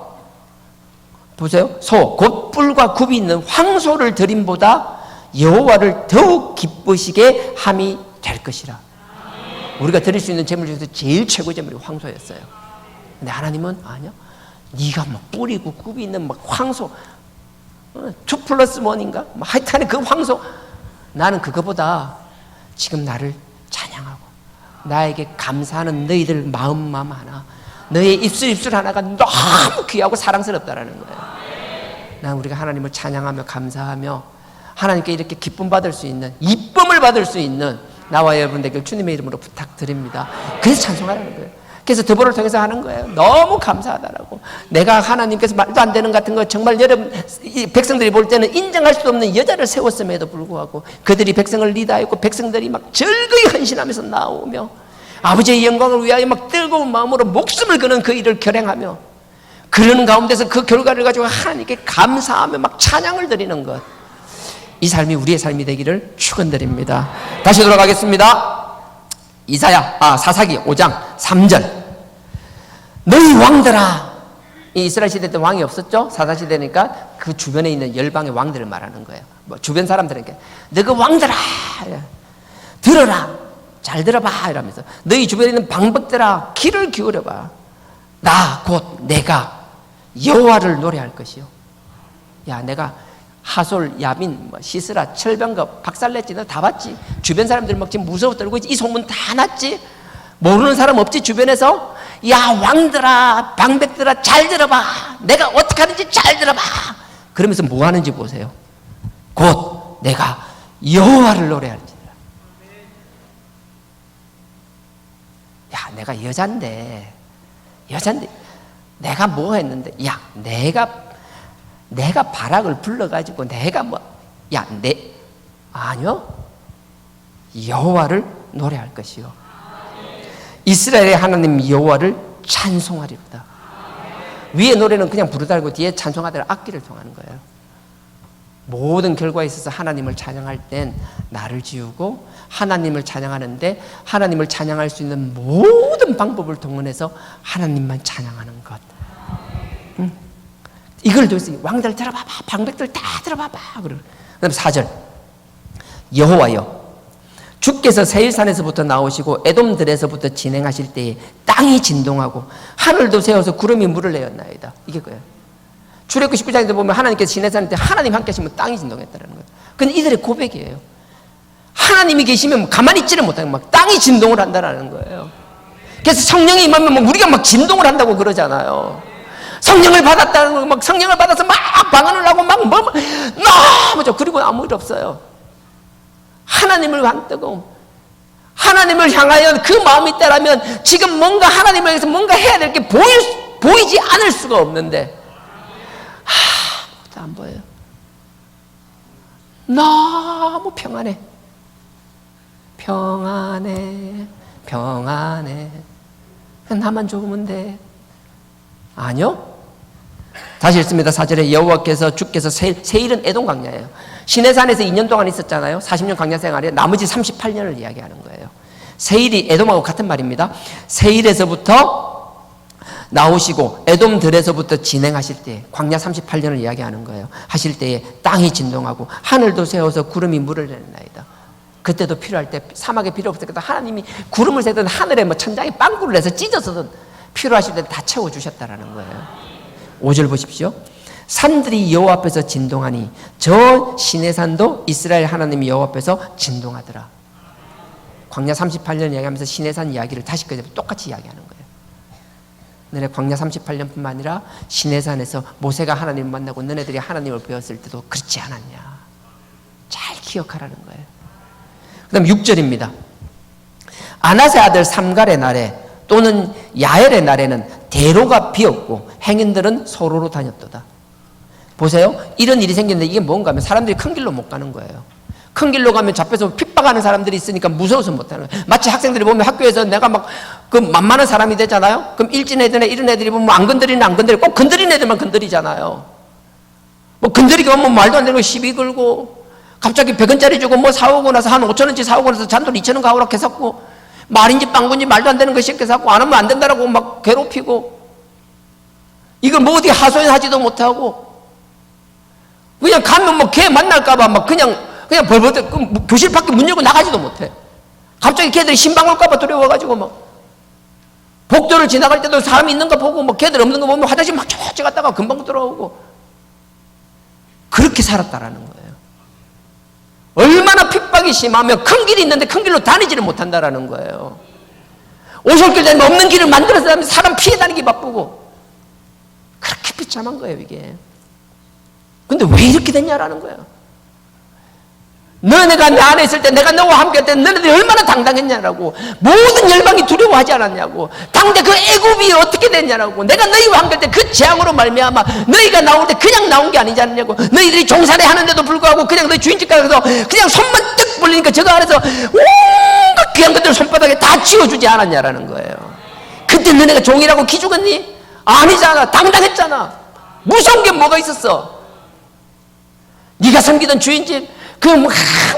보세요. 소, 곧 뿔과 굽이 있는 황소를 드림보다 여호와를 더욱 기쁘시게 함이 될 것이라. 우리가 드릴 수 있는 제물 중에서 제일 최고의 제물이 황소였어요. 근데 하나님은 아니요, 네가 막 뿔이고 굽이 있는 막 황소, 2+1인가? 하여튼 그 황소, 나는 그거보다 지금 나를 찬양하고 나에게 감사하는 너희들 마음 하나, 너의 입술 하나가 너무 귀하고 사랑스럽다라는 거예요. 난 우리가 하나님을 찬양하며 감사하며 하나님께 이렇게 기쁨 받을 수 있는, 이쁨을 받을 수 있는 나와 여러분 되길 주님의 이름으로 부탁드립니다. 그래서 찬송하라는 거예요. 그래서 드보를 통해서 하는 거예요. 너무 감사하다라고. 내가 하나님께서 말도 안 되는 같은 거 정말 여러분 백성들이 볼 때는 인정할 수 없는 여자를 세웠음에도 불구하고 그들이 백성을 리드하였고 백성들이 막 절거히 헌신하면서 나오며 아버지의 영광을 위하여 막 뜨거운 마음으로 목숨을 거는 그 일을 결행하며, 그러는 가운데서 그 결과를 가지고 하나님께 감사하며 막 찬양을 드리는 것, 이 삶이 우리의 삶이 되기를 축원드립니다. 다시 돌아가겠습니다. 사사기 5장 3절. 너희 왕들아. 이 이스라엘 시대 때 왕이 없었죠? 사사 시대니까 그 주변에 있는 열방의 왕들을 말하는 거예요. 뭐 주변 사람들에게 너희 왕들아 들어라, 잘 들어봐 이러면서 너희 주변에 있는 방백들아 귀를 기울여봐. 나 곧 내가 여호와를 노래할 것이요. 야, 내가 하솔, 야빈, 시스라, 철병거 박살냈지. 너 다 봤지? 주변 사람들 막 지금 무서워 떨고 있지. 이 소문 다 났지? 모르는 사람 없지 주변에서? 야, 왕들아 방백들아 잘 들어봐. 내가 어떻게 하는지 잘 들어봐. 그러면서 뭐 하는지 보세요. 곧 내가 여호와를 노래할지라. 야, 내가 여잔데 내가 뭐 했는데, 야, 내가 바락을 불러가지고 아니요, 여호와를 노래할 것이요. 이스라엘의 하나님 여호와를 찬송하리로다. 위에 노래는 그냥 부르다고 뒤에 찬송하더라 악기를 통하는 거예요. 모든 결과에 있어서 하나님을 찬양할 땐 나를 지우고 하나님을 찬양하는데 하나님을 찬양할 수 있는 모든 방법을 동원해서 하나님만 찬양하는 것. 이걸 들어서 왕들 들어봐봐, 방백들 다 들어봐봐. 그다음 4절. 여호와여, 주께서 세일산에서부터 나오시고 에돔들에서부터 진행하실 때에 땅이 진동하고 하늘도 세워서 구름이 물을 내었나이다. 이게 뭐예요? 출애굽기 19장에서 보면 하나님께서 시내산 때 하나님 함께 하시면 땅이 진동했다는 거예요. 근데 이들의 고백이에요. 하나님이 계시면 가만히 있지를 못하고 막 땅이 진동을 한다는 거예요. 그래서 성령이 임하면 우리가 막 진동을 한다고 그러잖아요. 성령을 받았다는 거, 막 성령을 받아서 막 방언을 하고 막 너무 좋아. 그리고 아무 일 없어요. 하나님을 반뜨고 하나님을 향하여 그 마음이 있다라면 지금 뭔가 하나님을 위해서 뭔가 해야 될 게 보이지 않을 수가 없는데 아무것도 안 보여요. 너무 평안해. 나만 좋으면 돼. 아니요. 다시 읽습니다. 4절에 여호와께서 주께서 세일은 에돔 광야예요. 시내산에서 2년 동안 있었잖아요. 40년 광야 생활에 나머지 38년을 이야기하는 거예요. 세일이 에돔하고 같은 말입니다. 세일에서부터 나오시고 에돔들에서부터 진행하실 때 광야 38년을 이야기하는 거예요. 하실 때에 땅이 진동하고 하늘도 세워서 구름이 물을 내나이다. 그때도 필요할 때 사막에 필요 없을 때도 하나님이 구름을 세든 하늘에 천장에 빵꾸를 내서 찢어서든 필요하실 때 다 채워주셨다라는 거예요. 5절 보십시오. 산들이 여호와 앞에서 진동하니 저 시내산도 이스라엘 하나님 여호와 앞에서 진동하더라. 광야 38년 이야기하면서 시내산 이야기를 다시 똑같이 이야기하는 거예요. 너네 광야 38년뿐만 아니라 시내산에서 모세가 하나님을 만나고 너네들이 하나님을 배웠을 때도 그렇지 않았냐. 잘 기억하라는 거예요. 그 다음 6절입니다. 아나세 아들 삼갈의 날에 또는 야엘의 날에는 대로가 비었고 행인들은 서로로 다녔도다. 보세요. 이런 일이 생겼는데 이게 뭔가 하면 사람들이 큰 길로 못 가는 거예요. 큰 길로 가면 잡혀서 핍박하는 사람들이 있으니까 무서워서 못 하는 거예요. 마치 학생들이 보면 학교에서 내가 막 그 만만한 사람이 되잖아요. 그럼 일진 애들이나 이런 애들이 보면 안 건드리는 안 건드리고 꼭 건드리는 애들만 건드리잖아요. 뭐 건드리기 하면 말도 안 되는 거 시비 걸고 갑자기 100원짜리 주고 뭐 사오고 나서 한 5천원치 사오고 나서 잔돈 2천원 가오라 해석고 말인지 빵군지 말도 안 되는 거 시켜 갖고 안 하면 안 된다라고 막 괴롭히고 이걸 뭐 어디 하소연하지도 못하고 그냥 가면 뭐 걔 만날까봐 막 그냥 벌벌 교실 밖에 문 열고 나가지도 못해. 갑자기 걔들이 신방 올까봐 두려워가지고 막 복도를 지나갈 때도 사람이 있는 거 보고 뭐 걔들 없는 거 보면 화장실 막 쫓아 갔다가 금방 들어오고 그렇게 살았다라는 거예요. 얼마나 핍박이 심하면 큰 길이 있는데 큰 길로 다니지를 못한다라는 거예요. 오솔길 되면 없는 길을 만들어서 사람 피해 다니기 바쁘고 그렇게 비참한 거예요 이게. 근데 왜 이렇게 됐냐라는 거예요. 너네가 내 안에 있을 때 내가 너와 함께 할 때 너네들이 얼마나 당당했냐라고. 모든 열방이 두려워하지 않았냐고. 당대 그 애굽이 어떻게 됐냐라고. 내가 너희와 함께 할 때 그 재앙으로 말미암아 너희가 나올 때 그냥 나온 게 아니지 않냐고. 너희들이 종살이 하는데도 불구하고 그냥 너희 주인집 가서 그냥 손만 뜩 벌리니까 저거 안에서 온갖 귀한 것들 손바닥에 다 치워주지 않았냐라는 거예요. 그때 너네가 종이라고 기죽었니? 아니잖아. 당당했잖아. 무서운 게 뭐가 있었어? 네가 섬기던 주인집 막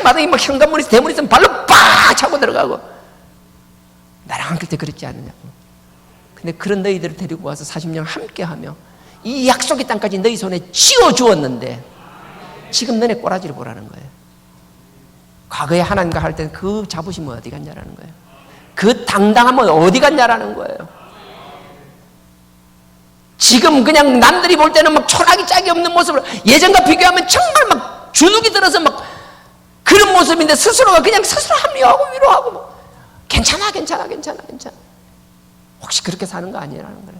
마당에 막 현관문이 대문이 있으면 발로 빡 차고 들어가고. 나랑 그때 그랬지 않느냐고. 근데 그런 너희들을 데리고 와서 40년 함께하며 이 약속의 땅까지 너희 손에 쥐어주었는데 지금 너네 꼬라지를 보라는 거예요. 과거에 하나님과 할 때는 그 자부심은 어디 갔냐라는 거예요. 그 당당함은 어디 갔냐라는 거예요. 지금 그냥 남들이 볼 때는 막 초라하기 짝이 없는 모습을 예전과 비교하면 정말 막 주눅이 들어서 막 그런 모습인데 스스로가 그냥 스스로 합리화하고 위로하고 뭐 괜찮아. 혹시 그렇게 사는 거 아니라는 거예요.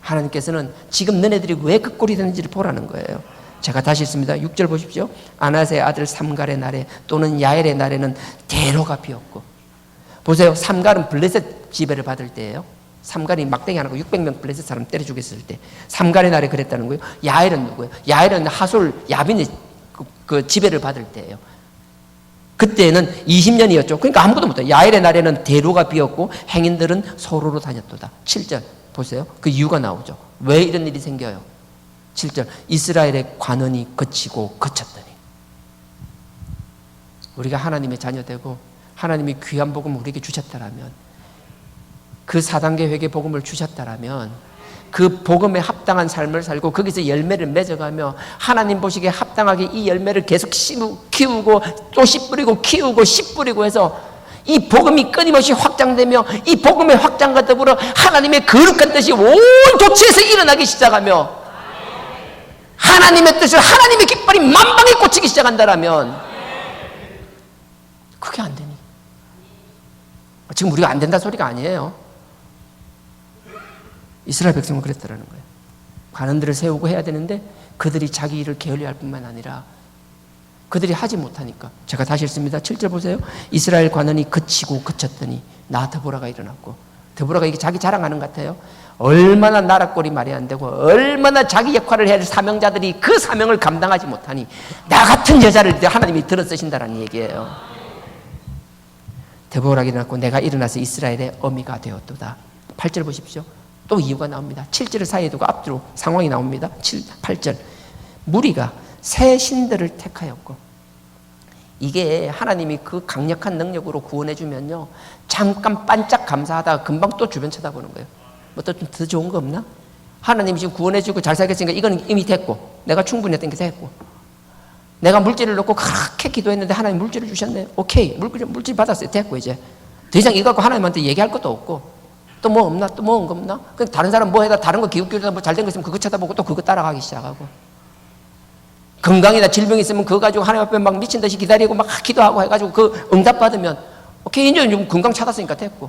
하나님께서는 지금 너네들이 왜 그 꼴이 되는지를 보라는 거예요. 제가 다시 읽습니다. 6절 보십시오. 아나세의 아들 삼갈의 날에 또는 야엘의 날에는 대로가 비었고. 보세요. 삼갈은 블레셋 지배를 받을 때예요. 삼갈이 막대기 하나고 600명 블레셋 사람 때려 죽였을 때 삼갈의 날에 그랬다는 거예요. 야엘은 누구예요? 야엘은 하솔 야빈의 그 지배를 받을 때예요. 그때는 20년이었죠. 그러니까 아무것도 못해요. 야엘의 날에는 대로가 비었고 행인들은 소로로 다녔도다. 7절 보세요. 그 이유가 나오죠. 왜 이런 일이 생겨요? 7절 이스라엘의 관원이 거치고 거쳤더니. 우리가 하나님의 자녀되고 하나님이 귀한 복음을 우리에게 주셨다라면, 그 4단계 회개 복음을 주셨다라면 그 복음에 합당한 삶을 살고 거기서 열매를 맺어가며 하나님 보시기에 합당하게 이 열매를 계속 키우고 또 씨 뿌리고 키우고 씨 뿌리고 해서 이 복음이 끊임없이 확장되며 이 복음의 확장과 더불어 하나님의 거룩한 뜻이 온 도처에서 일어나기 시작하며 하나님의 뜻을, 하나님의 깃발이 만방에 꽂히기 시작한다라면 그게 안 되니? 지금 우리가 안 된다 소리가 아니에요. 이스라엘 백성은 그랬더라는 거예요. 관원들을 세우고 해야 되는데 그들이 자기 일을 게을리할 뿐만 아니라 그들이 하지 못하니까. 제가 다시 읽습니다. 7절 보세요. 이스라엘 관원이 그치고 그쳤더니 나 드보라가 일어났고. 드보라가 이게 자기 자랑하는 것 같아요. 얼마나 나라 꼴이 말이 안 되고 얼마나 자기 역할을 해야 할 사명자들이 그 사명을 감당하지 못하니 나 같은 여자를 하나님이 들어 쓰신다는 얘기예요. 드보라가 일어났고 내가 일어나서 이스라엘의 어미가 되었도다. 8절 보십시오. 또 이유가 나옵니다. 7절을 사이에 두고 앞뒤로 상황이 나옵니다. 8절 무리가 새 신들을 택하였고. 이게 하나님이 그 강력한 능력으로 구원해 주면요 잠깐 반짝 감사하다가 금방 또 주변 쳐다보는 거예요. 뭐 또 좀 더 좋은 거 없나? 하나님이 지금 구원해 주고 잘 살겠으니까 이거는 이미 됐고 내가 충분히 했던 게 됐고 내가 물질을 넣고 그렇게 기도했는데 하나님 물질을 주셨네. 오케이 물질 받았어요. 됐고 이제 더 이상 이거 갖고 하나님한테 얘기할 것도 없고 또 뭐 없나? 또 뭐 없나? 그럼 다른 사람 뭐 해다 다른 거 기웃기웃하다 뭐 잘된 거 있으면 그거 쳐다보고 또 그거 따라가기 시작하고 건강이나 질병이 있으면 그거 가지고 하나님 앞에 막 미친 듯이 기다리고 막 기도하고 해가지고 그 응답 받으면 오케이 이제 좀 건강 찾았으니까 됐고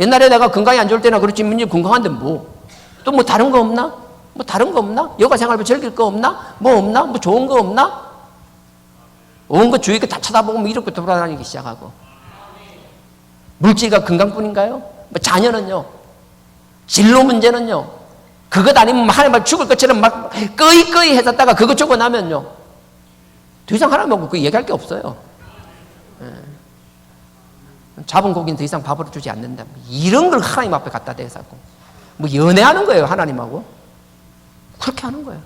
옛날에 내가 건강이 안 좋을 때나 그렇지 이제 건강한데 뭐 또 뭐 다른 거 없나? 뭐 다른 거 없나? 여가 생활 즐길 거 없나? 뭐 없나? 뭐 좋은 거 없나? 온 거 주위에 다 쳐다보고 뭐 이렇게 돌아다니기 시작하고 물질과 건강뿐인가요? 뭐 자녀는요? 진로 문제는요? 그것 아니면 하나님 말 죽을 것처럼 막 끄이끄이 해놨다가 그거 죽고 나면요 더 이상 하나님하고 그 얘기할 게 없어요. 잡은 고기는 더 이상 밥으로 주지 않는다. 이런 걸 하나님 앞에 갖다 대서 뭐 연애하는 거예요. 하나님하고 그렇게 하는 거예요.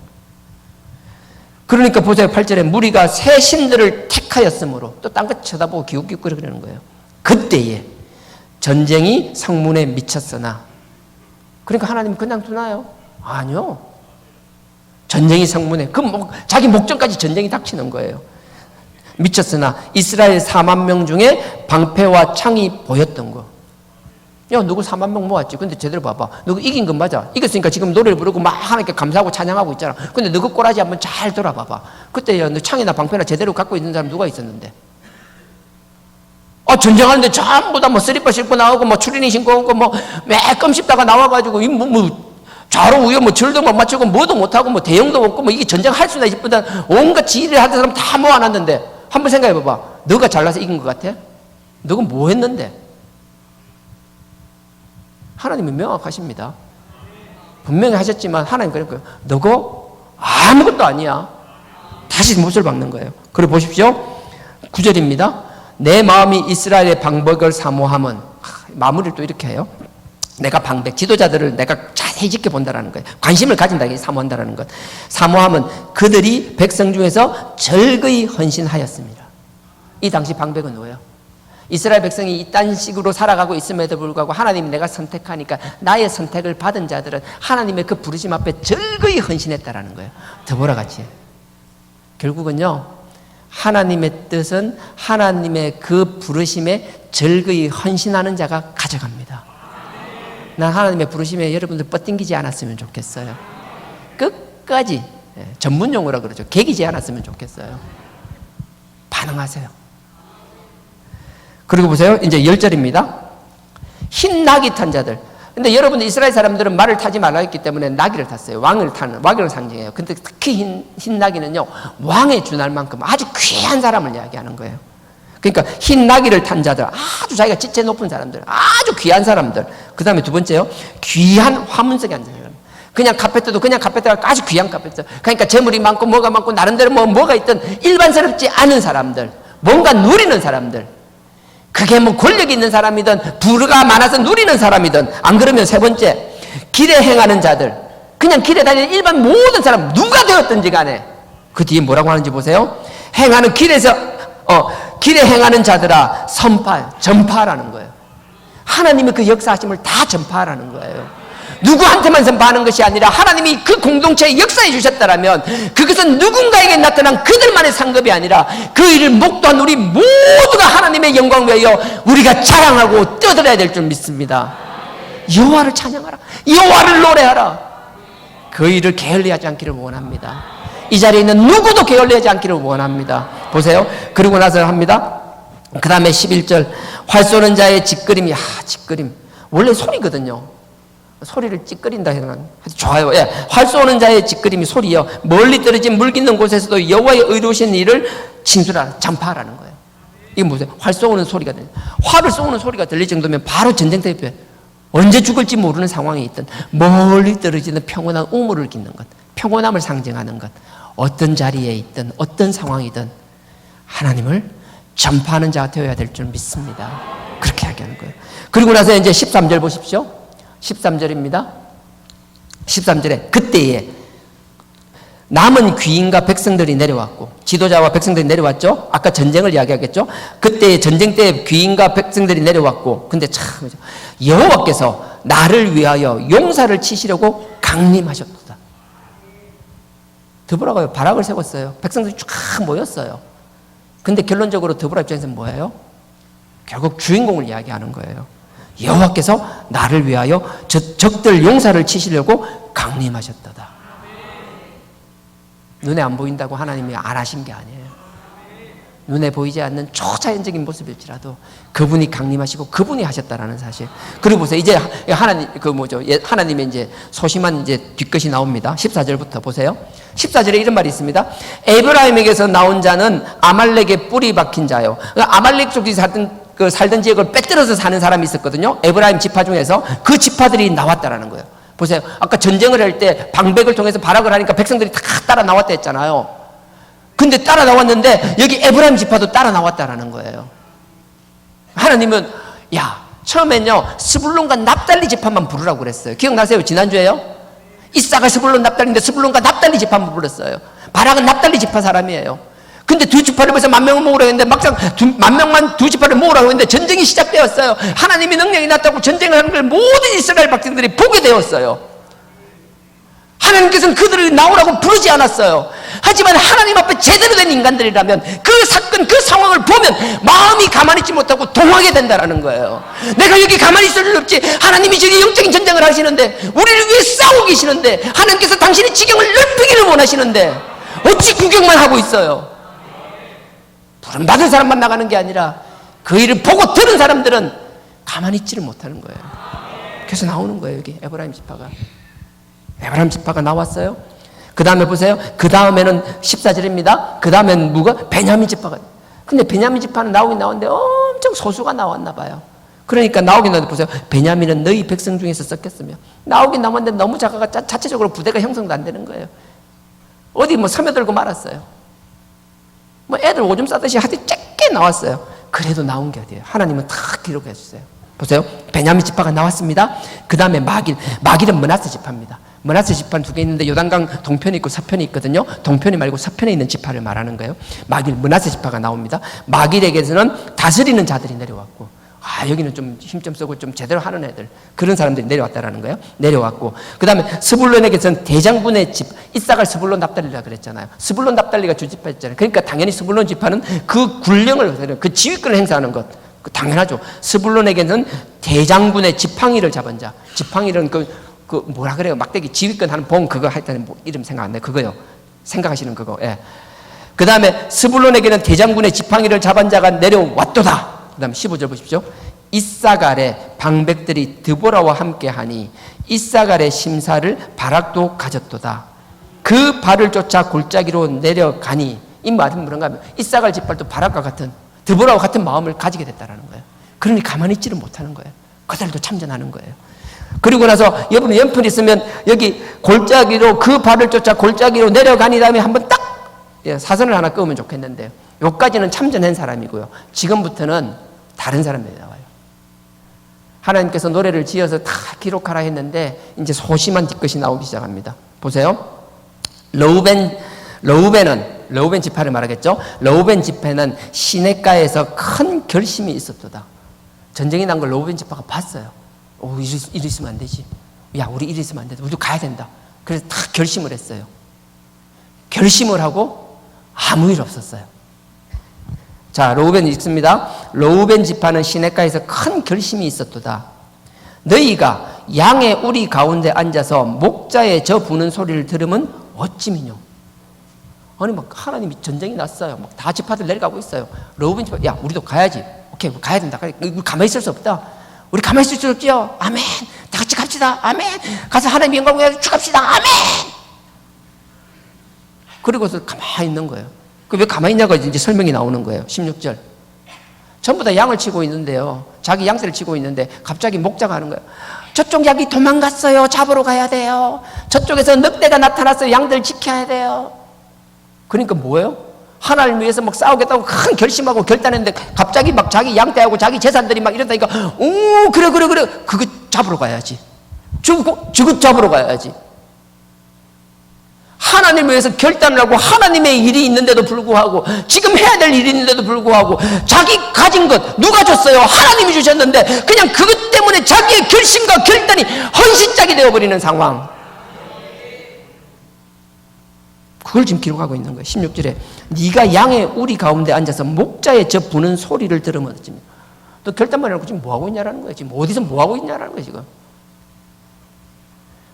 그러니까 보세요. 8절에 무리가 새 신들을 택하였으므로 또 딴 거 쳐다보고 기웃기웃 그러는 거예요. 그때에 전쟁이 성문에 미쳤으나. 그러니까 하나님 그냥 두나요? 아니요. 전쟁이 성문에 자기 목전까지 전쟁이 닥치는 거예요. 미쳤으나 이스라엘 4만 명 중에 방패와 창이 보였던 거. 야 누구 4만 명 모았지. 근데 제대로 봐봐. 누구 이긴 건 맞아. 이겼으니까 지금 노래를 부르고 막 하나님께 감사하고 찬양하고 있잖아. 근데 너그 꼬라지 한번 잘 돌아봐봐. 그때 야 너 창이나 방패나 제대로 갖고 있는 사람 누가 있었는데? 전쟁하는데 전부 다 뭐 슬리퍼 신고 나오고 뭐 추리닝 신고 오고 뭐 매끔 씹다가 나와가지고 좌로 우여 뭐 절도 못 맞추고 뭐도 못하고 뭐 대형도 없고 뭐 이게 전쟁할 수나 싶보다 온갖 지휘를 하는 사람 다 모아놨는데 한번 생각해 봐봐. 너가 잘나서 이긴 것 같아? 너가 뭐 했는데? 하나님이 명확하십니다. 분명히 하셨지만 하나님 그럴 거예요. 너고 아무것도 아니야. 다시 못을 박는 거예요. 그리고 보십시오. 9절입니다. 내 마음이 이스라엘의 방백을 사모함은 마무리를 또 이렇게 해요. 내가 방백, 지도자들을 내가 자세히 지켜본다라는 거예요. 관심을 가진다, 사모한다라는 것. 사모하면 그들이 백성 중에서 절거히 헌신하였습니다. 이 당시 방백은 뭐예요? 이스라엘 백성이 이딴 식으로 살아가고 있음에도 불구하고 하나님이 내가 선택하니까 나의 선택을 받은 자들은 하나님의 그 부르심 앞에 절거히 헌신했다라는 거예요. 드보라 같이. 결국은요, 하나님의 뜻은 하나님의 그 부르심에 절거히 헌신하는 자가 가져갑니다. 난 하나님의 부르심에 여러분들 뻗팅기지 않았으면 좋겠어요. 끝까지, 전문용어라 그러죠. 개기지 않았으면 좋겠어요. 반응하세요. 그리고 보세요. 이제 10절입니다. 흰 낙이 탄 자들. 근데 여러분들 이스라엘 사람들은 말을 타지 말라 했기 때문에 나귀를 탔어요. 왕을 상징해요. 근데 특히 흰 나귀는요, 왕에 준할 만큼 아주 귀한 사람을 이야기하는 거예요. 그러니까 흰 나귀를 탄 자들, 아주 자기가 지체 높은 사람들, 아주 귀한 사람들. 그 다음에 두 번째요, 귀한 화문석에 앉은 사람. 그냥 카페트도 그냥 카페트가 아주 귀한 카페트. 그러니까 재물이 많고 뭐가 많고 나름대로 뭐가 있든 일반스럽지 않은 사람들, 뭔가 누리는 사람들. 그게 뭐 권력이 있는 사람이든 부르가 많아서 누리는 사람이든, 안 그러면 세 번째, 길에 행하는 자들. 그냥 길에 다니는 일반 모든 사람, 누가 되었든지 간에. 그 뒤에 뭐라고 하는지 보세요. 행하는 길에 행하는 자들아 전파하라는 거예요. 하나님의 그 역사하심을 다 전파하라는 거예요. 누구한테만 전파하는 것이 아니라 하나님이 그 공동체에 역사해 주셨다라면 그것은 누군가에게 나타난 그들만의 상급이 아니라 그 일을 목도한 우리 모두가 하나님의 영광을 위하여 우리가 자랑하고 떠들어야 될 줄 믿습니다. 여호와를 찬양하라, 여호와를 노래하라. 그 일을 게을리하지 않기를 원합니다. 이 자리에 있는 누구도 게을리하지 않기를 원합니다. 보세요. 그리고 나서 합니다. 그 다음에 11절, 활 쏘는 자의 찌끄림이, 찌끄림 원래 소리거든요. 소리를 찌끄린다 해서는 아주 좋아요. 예. 활 쏘는 자의 찌끄림이 소리요, 멀리 떨어진 물 깃는 곳에서도 여호와의 의로우신 일을 진술하라, 전파하라는 거예요. 이게 무슨 활 쏘는 소리가 들려. 활을 쏘는 소리가 들릴 정도면 바로 전쟁터에 언제 죽을지 모르는 상황에 있던 멀리 떨어지는 평온한 우물을 깃는 것, 평온함을 상징하는 것. 어떤 자리에 있든 어떤 상황이든 하나님을 전파하는 자가 되어야 될 줄 믿습니다. 그렇게 이야기하는 거예요. 그리고 나서 이제 13절 보십시오. 13절입니다. 13절에 그때에 남은 귀인과 백성들이 내려왔고, 지도자와 백성들이 내려왔죠. 아까 전쟁을 이야기하겠죠. 그때 전쟁 때 귀인과 백성들이 내려왔고, 근데 참 여호와께서 나를 위하여 용사를 치시려고 강림하셨도다. 드보라가 바락을 세웠어요. 백성들이 쫙 모였어요. 근데 결론적으로 드보라 입장에서는 뭐예요? 결국 주인공을 이야기하는 거예요. 여호와께서 나를 위하여 적들 용사를 치시려고 강림하셨도다. 눈에 안 보인다고 하나님이 안 하신 게 아니에요. 눈에 보이지 않는 초자연적인 모습일지라도 그분이 강림하시고 그분이 하셨다라는 사실. 그리고 보세요. 이제 하나님의 이제 소심한 이제 뒷것이 나옵니다. 14절부터 보세요. 14절에 이런 말이 있습니다. 에브라임에게서 나온 자는 아말렉의 뿌리 박힌 자요. 아말렉 쪽이 살던 지역을 빼들어서 사는 사람이 있었거든요. 에브라임 지파 중에서 그 지파들이 나왔다라는 거예요. 보세요. 아까 전쟁을 할 때 방백을 통해서 발악을 하니까 백성들이 다 따라 나왔다 했잖아요. 근데 따라 나왔는데 여기 에브라임 지파도 따라 나왔다라는 거예요. 하나님은 처음엔요 스불론과 납달리 지파만 부르라고 그랬어요. 기억나세요? 지난주에요? 이사가 스불론 납달리인데 스불론과 납달리 지파만 불렀어요. 바락은 납달리 지파 사람이에요. 근데 두 지파를 벌써 10,000명을 모으라고 했는데 막상 10,000명만 두 지파를 모으라고 했는데 전쟁이 시작되었어요. 하나님의 능력이 났다고 전쟁을 하는 걸 모든 이스라엘 백성들이 보게 되었어요. 하나님께서는 그들을 나오라고 부르지 않았어요. 하지만 하나님 앞에 제대로 된 인간들이라면 그 사건, 그 상황을 보면 마음이 가만히 있지 못하고 동하게 된다는 거예요. 내가 여기 가만히 있을 일 없지. 하나님이 저기 영적인 전쟁을 하시는데, 우리를 위해 싸우고 계시는데, 하나님께서 당신의 지경을 넓히기를 원하시는데 어찌 구경만 하고 있어요. 부름받은 사람만 나가는 게 아니라 그 일을 보고 들은 사람들은 가만히 있지를 못하는 거예요. 그래서 나오는 거예요. 여기 에브라임 지파가 나왔어요. 그 다음에 보세요. 그 다음에는 14절입니다. 그 다음에는 누가? 베냐민 지파가. 근데 베냐민 지파는 나오긴 나오는데 엄청 소수가 나왔나 봐요. 그러니까 나오긴 나오는데 보세요. 베냐민은 너희 백성 중에서 섞였으며. 나오긴 나왔는데 너무 작아가 자체적으로 부대가 형성도 안 되는 거예요. 어디 스며들고 말았어요. 애들 오줌 싸듯이 하여튼 작게 나왔어요. 그래도 나온 게 어디예요? 하나님은 다 기록해 주세요. 보세요. 베냐민 지파가 나왔습니다. 그 다음에 마길은 므낫세 지파입니다. 므낫세 지파는 두 개 있는데 요단강 동편이 있고 서편이 있거든요. 동편이 말고 서편에 있는 지파를 말하는 거예요. 므낫세 지파가 나옵니다. 마길에게서는 다스리는 자들이 내려왔고, 여기는 좀 힘 좀 쓰고 좀 제대로 하는 애들, 그런 사람들이 내려왔다라는 거예요. 내려왔고, 그 다음에 스불론에게서는 대장군의 집, 이사갈 스불론 납달리라 그랬잖아요. 스불론 납달리가 주지파였잖아요. 그러니까 당연히 스불론 지파는 그 군령을, 그 지휘권을 행사하는 것, 당연하죠. 스불론에게는 대장군의 지팡이를 잡은 자. 지팡이는 뭐라 그래요? 막대기 지휘권 하는 봉, 그거 하여튼 뭐 이름 생각 안 나요. 그거요. 생각하시는 그거. 예. 그 다음에 스불론에게는 대장군의 지팡이를 잡은 자가 내려왔도다. 그 다음에 15절 보십시오. 이사갈의 방백들이 드보라와 함께하니 이사갈의 심사를 바락도 가졌도다. 그 발을 쫓아 골짜기로 내려가니, 이 말은 뭔가 하면 이사갈 지파도 바락과 같은, 드보라와 같은 마음을 가지게 됐다는 거예요. 그러니 가만히 있지를 못하는 거예요. 그들도 참전하는 거예요. 그리고 나서 여러분 연필 있으면 여기 골짜기로, 그 발을 쫓아 골짜기로 내려가니 다음에 한번 딱 사선을 하나 끄면 좋겠는데요. 여기까지는 참전한 사람이고요. 지금부터는 다른 사람들이 나와요. 하나님께서 노래를 지어서 다 기록하라 했는데 이제 소심한 뒷것이 나오기 시작합니다. 보세요. 러우벤 지파를 말하겠죠. 러우벤 지파는 시냇가에서 큰 결심이 있었도다. 전쟁이 난 걸 러우벤 지파가 봤어요. 이리 있으면 안 되지. 야, 우리 이리 있으면 안 돼. 우리도 가야 된다. 그래서 다 결심을 했어요. 결심을 하고 아무 일 없었어요. 자, 러우벤 읽습니다. 러우벤 지파는 시냇가에서 큰 결심이 있었도다. 너희가 양의 우리 가운데 앉아서 목자의 저 부는 소리를 들으면 어찌미뇨. 아니 막 하나님이 전쟁이 났어요. 막 다 지파들 내려가고 있어요. 러우벤 지파, 야, 우리도 가야지. 오케이, 가야 된다. 우리 가만히 있을 수 없다. 우리 가만히 있을 수 없지요. 아멘. 다 같이 갑시다. 아멘. 가서 하나님 영광을 축합시다. 아멘. 그리고서 가만히 있는 거예요. 왜 가만히 있냐고 이제 설명이 나오는 거예요. 16절. 전부 다 양을 치고 있는데요. 자기 양떼를 치고 있는데 갑자기 목자가 하는 거예요. 저쪽 양이 도망갔어요. 잡으러 가야 돼요. 저쪽에서 늑대가 나타났어요. 양들 지켜야 돼요. 그러니까 뭐예요? 하나님 위해서 막 싸우겠다고 큰 결심하고 결단했는데 갑자기 막 자기 양떼하고 자기 재산들이 막 이런다니까, 그래. 그거 잡으러 가야지. 저거 잡으러 가야지. 하나님을 위해서 결단을 하고 하나님의 일이 있는데도 불구하고, 지금 해야 될 일이 있는데도 불구하고, 자기 가진 것 누가 줬어요? 하나님이 주셨는데 그냥 그것 때문에 자기의 결심과 결단이 헌신짝이 되어버리는 상황. 그걸 지금 기록하고 있는 거예요. 16절에 네가 양의 우리 가운데 앉아서 목자의 저 부는 소리를 들으면 어찌며. 또 결단만 해놓고 지금 뭐하고 있냐라는 거예요. 지금 어디서 뭐하고 있냐라는 거예요. 지금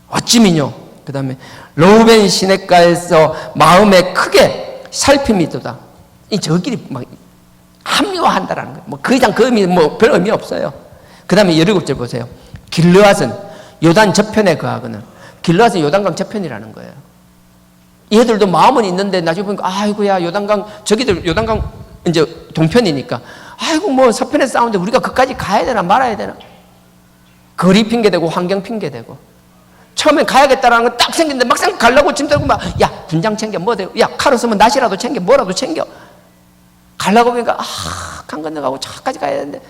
어찌미뇨. 그 다음에 러우벤 시냇가에서 마음에 크게 살핌이 있도다. 저끼리 막 합리화한다라는 거예요. 뭐 그 이상 그 의미 별 의미 없어요. 그 다음에 17절 보세요. 길르앗은 요단 저편에 거하거늘. 길르앗은 요단강 저편이라는 거예요. 얘들도 마음은 있는데 나중에 보니까 아이고야, 요단강, 저기들 요단강 이제 동편이니까 아이고 뭐 서편에서 싸우는데 우리가 그까지 가야 되나 말아야 되나. 거리 핑계대고 환경 핑계대고. 처음엔 가야겠다라는 거 딱 생겼는데 막상 가려고 짐 들고 막, 야, 군장 챙겨, 뭐 돼? 야, 칼 없으면 낫이라도 챙겨, 뭐라도 챙겨. 가려고 보니까, 강 건너가고 저까지 가야 되는데,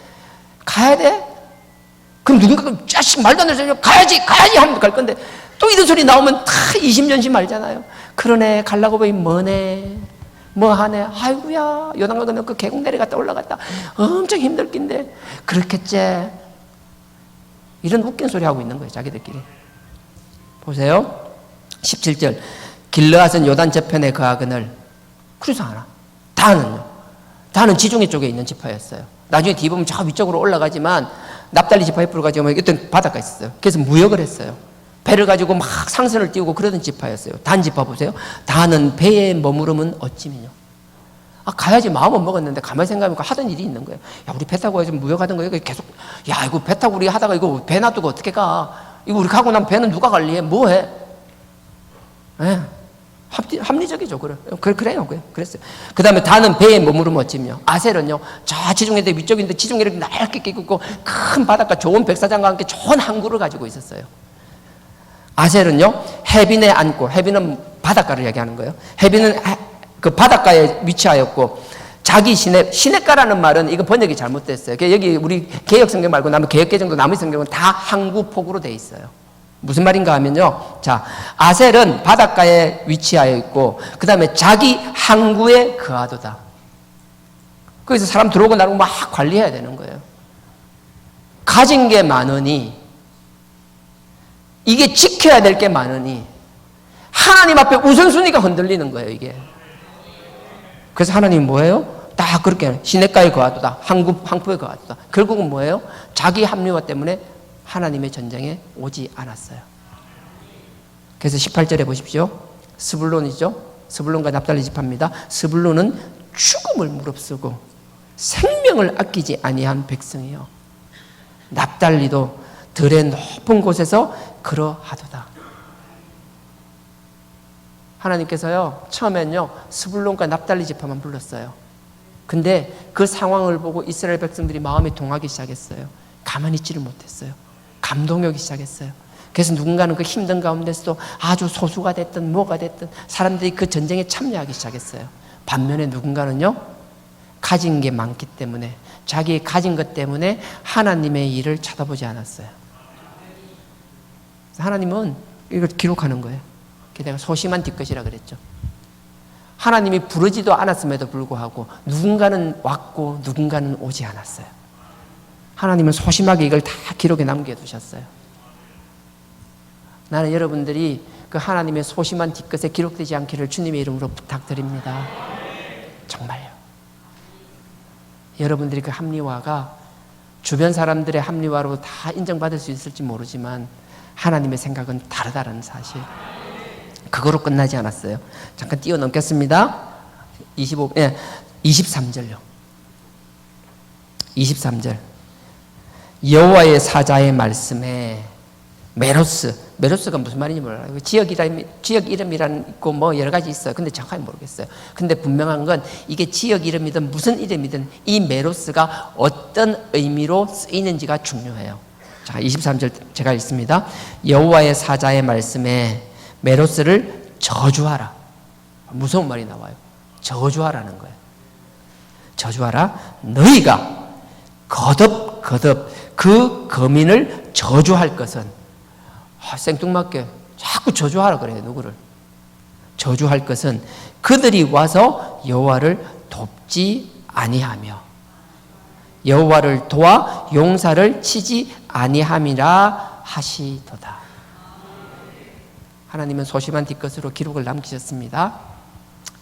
가야 돼? 그럼 누군가, 자식 말도 안 되는 소리, 가야지 하면 갈 건데, 또 이런 소리 나오면 다 이심전심 말잖아요. 그러네, 가려고 보니 뭐네, 뭐 하네, 아이고야, 요단강 건너 그 계곡 내려갔다 올라갔다. 엄청 힘들 낀데, 그렇겠지. 이런 웃긴 소리 하고 있는 거예요, 자기들끼리. 보세요. 17절. 길르앗은 요단 저편에 거하거늘. 그래서 하나. 다는 지중해 쪽에 있는 지파였어요. 나중에 뒤 보면 저 위쪽으로 올라가지만 납달리 지파 옆으로 가지고 어떤 바닷가 있었어요. 그래서 무역을 했어요. 배를 가지고 막 상선을 띄우고 그러던 지파였어요. 단 지파 보세요. 다는 배에 머무르면 어찌미뇨. 가야지 마음은 먹었는데 가만히 생각해보니까 하던 일이 있는 거예요. 야, 우리 배 타고 지금 무역하던 거 이거 계속, 야, 이거 배 타고 우리 하다가 이거 배 놔두고 어떻게 가? 이거 우리 가고 나면 배는 누가 관리해? 뭐 해? 예. 합리적이죠. 그래요. 그랬어요. 그 다음에 다는 배에 머무르면 어찌며. 아셀은요, 저 지중해대 위쪽인데 지중해를 넓게 끼고 큰 바닷가 좋은 백사장과 함께 좋은 항구를 가지고 있었어요. 아셀은요, 해빈에 앉고, 해빈은 바닷가를 얘기하는 거예요. 해빈은 그 바닷가에 위치하였고, 자기 시냇가라는 말은 이거 번역이 잘못됐어요. 여기 우리 개역 성경 말고 개역 개정도 나머지 성경은 다 항구 폭으로 돼 있어요. 무슨 말인가 하면요. 자, 아셀은 바닷가에 위치하여 있고, 그 다음에 자기 항구에 거하도다. 거기서 사람 들어오고 나오고 막 관리해야 되는 거예요. 가진 게 많으니, 이게 지켜야 될 게 많으니, 하나님 앞에 우선순위가 흔들리는 거예요, 이게. 그래서 하나님이 뭐예요? 딱 그렇게 시냇가에 거하도다. 항구에 거하도다. 결국은 뭐예요? 자기 합리화 때문에 하나님의 전쟁에 오지 않았어요. 그래서 18절에 보십시오. 스불론이죠. 스불론과 납달리 지파입니다. 스불론은 죽음을 무릅쓰고 생명을 아끼지 아니한 백성이요. 납달리도 들의 높은 곳에서 그러하도다. 하나님께서요, 처음엔요, 스불론과 납달리 지파만 불렀어요. 근데 그 상황을 보고 이스라엘 백성들이 마음이 동하기 시작했어요. 가만히 있지를 못했어요. 감동이 오기 시작했어요. 그래서 누군가는 그 힘든 가운데서도 아주 소수가 됐든 뭐가 됐든 사람들이 그 전쟁에 참여하기 시작했어요. 반면에 누군가는요, 가진 게 많기 때문에, 자기 가진 것 때문에 하나님의 일을 쳐다보지 않았어요. 하나님은 이걸 기록하는 거예요. 내가 소심한 뒷것이라 그랬죠. 하나님이 부르지도 않았음에도 불구하고 누군가는 왔고 누군가는 오지 않았어요. 하나님은 소심하게 이걸 다 기록에 남겨두셨어요. 나는 여러분들이 그 하나님의 소심한 뒷것에 기록되지 않기를 주님의 이름으로 부탁드립니다. 정말요. 여러분들이 그 합리화가 주변 사람들의 합리화로 다 인정받을 수 있을지 모르지만 하나님의 생각은 다르다는 사실. 그거로 끝나지 않았어요. 잠깐 뛰어넘겠습니다. 23절요. 23절. 여호와의 사자의 말씀에 메로스가 무슨 말인지 몰라요. 지역 이름이라는 있고 뭐 여러 가지 있어요. 근데 정확하게 모르겠어요. 근데 분명한 건 이게 지역 이름이든 무슨 이름이든 이 메로스가 어떤 의미로 쓰이는지가 중요해요. 자, 23절 제가 읽습니다. 여호와의 사자의 말씀에 메로스를 저주하라. 무서운 말이 나와요. 저주하라는 거예요. 저주하라. 너희가 거듭 그 거민을 저주할 것은, 생뚱맞게 자꾸 저주하라 그래요. 누구를? 저주할 것은 그들이 와서 여호와를 돕지 아니하며 여호와를 도와 용사를 치지 아니함이라 하시도다. 하나님은 소심한 뒷것으로 기록을 남기셨습니다.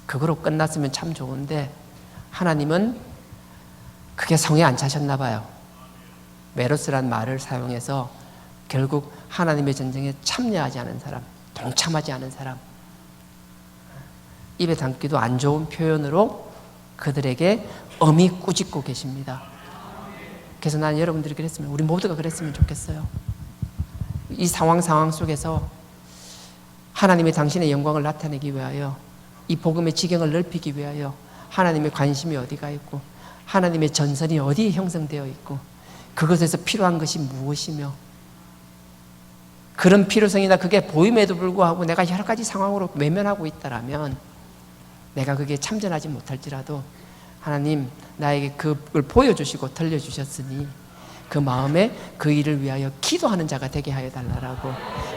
그거로 끝났으면 참 좋은데 하나님은 그게 성에 안 차셨나 봐요. 메로스란 말을 사용해서 결국 하나님의 전쟁에 참여하지 않은 사람, 동참하지 않은 사람, 입에 담기도 안 좋은 표현으로 그들에게 엄히 꾸짖고 계십니다. 그래서 나는 여러분들이 그랬으면, 우리 모두가 그랬으면 좋겠어요. 이 상황 속에서 하나님의 당신의 영광을 나타내기 위하여, 이 복음의 지경을 넓히기 위하여 하나님의 관심이 어디가 있고 하나님의 전선이 어디에 형성되어 있고 그것에서 필요한 것이 무엇이며, 그런 필요성이나 그게 보임에도 불구하고 내가 여러 가지 상황으로 외면하고 있다라면 내가 그게 참전하지 못할지라도 하나님 나에게 그걸 보여주시고 들려주셨으니 그 마음에 그 일을 위하여 기도하는 자가 되게 하여 달라라고,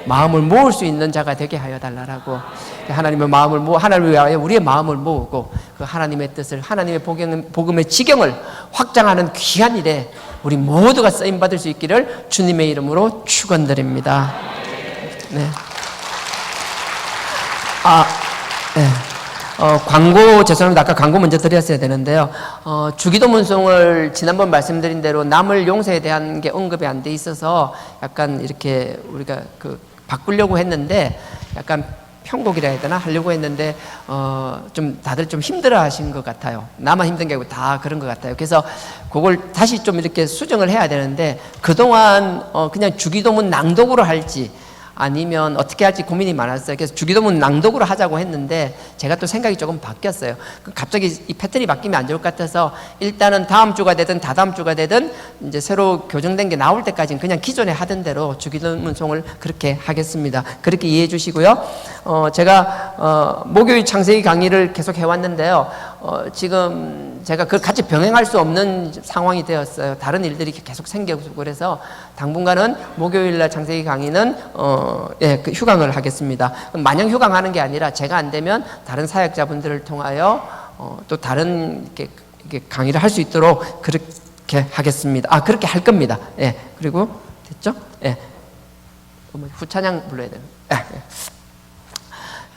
마음을 모을 수 있는 자가 되게 하여 달라라고, 하나님의 마음을 하나님을 위하여 우리의 마음을 모으고 그 하나님의 뜻을, 하나님의 복음의 지경을 확장하는 귀한 일에 우리 모두가 쓰임 받을 수 있기를 주님의 이름으로 축원드립니다. 네. 네. 광고, 죄송합니다. 아까 광고 먼저 드렸어야 되는데요. 주기도 문송을 지난번 말씀드린 대로 남을 용서에 대한 게 언급이 안 돼 있어서 약간 이렇게 우리가 바꾸려고 했는데, 약간 편곡이라 해야 되나? 하려고 했는데, 좀 다들 좀 힘들어 하신 것 같아요. 나만 힘든 게 아니고 다 그런 것 같아요. 그래서 그걸 다시 좀 이렇게 수정을 해야 되는데, 그동안 그냥 주기도문 낭독으로 할지, 아니면 어떻게 할지 고민이 많았어요. 그래서 주기도문 낭독으로 하자고 했는데 제가 또 생각이 조금 바뀌었어요. 갑자기 이 패턴이 바뀌면 안 좋을 것 같아서 일단은 다음 주가 되든 다다음 주가 되든 이제 새로 교정된 게 나올 때까지는 그냥 기존에 하던 대로 주기도문송을 그렇게 하겠습니다. 그렇게 이해해 주시고요. 제가 목요일 창세기 강의를 계속 해왔는데요. 지금 제가 그걸 같이 병행할 수 없는 상황이 되었어요. 다른 일들이 계속 생겨서. 그래서 당분간은 목요일날 창세기 강의는 그 휴강을 하겠습니다. 마냥 휴강하는 게 아니라 제가 안 되면 다른 사역자분들을 통하여 또 다른 이렇게 강의를 할 수 있도록 그렇게 하겠습니다. 그렇게 할 겁니다. 예. 그리고 됐죠? 예. 후찬양 불러야 돼요.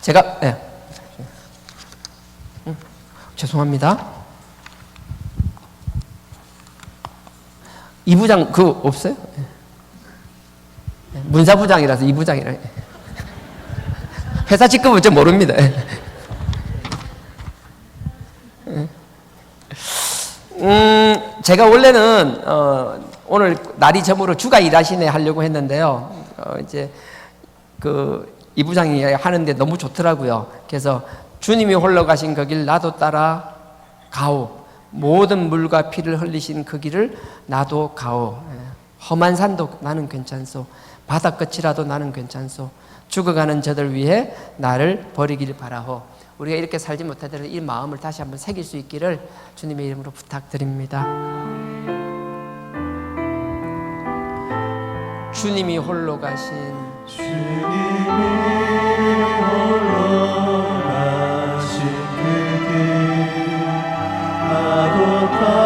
제가 죄송합니다. 2부장 그거 없어요? 문사부장이라서 2부장이라. 회사 직급은 좀 모릅니다. 제가 원래는 오늘 날이 저물어 주가 일하시네 하려고 했는데요. 이제 그 이부장이 하는데 너무 좋더라고요. 그래서 주님이 홀로 가신 그 길 나도 따라 가오. 모든 물과 피를 흘리신 그 길을 나도 가오. 험한 산도 나는 괜찮소. 바다 끝이라도 나는 괜찮소. 죽어가는 저들 위해 나를 버리길 바라오. 우리가 이렇게 살지 못하더라도 이 마음을 다시 한번 새길 수 있기를 주님의 이름으로 부탁드립니다. 주님이 홀로 가신 그 길 나도 따라가오.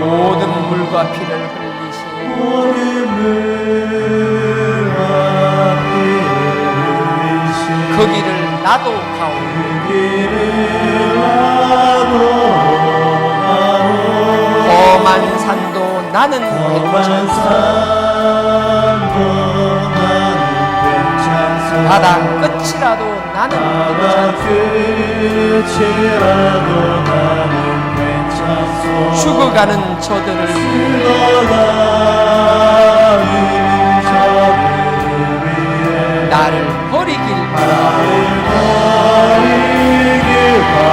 모든 물과 피를 흘리신 그 길을 나도 가오. 험한 산도 나는 괜찮소. 바다 끝이라도 나는 괜찮소. 죽어가는 저들을 나를 버리길 바라오.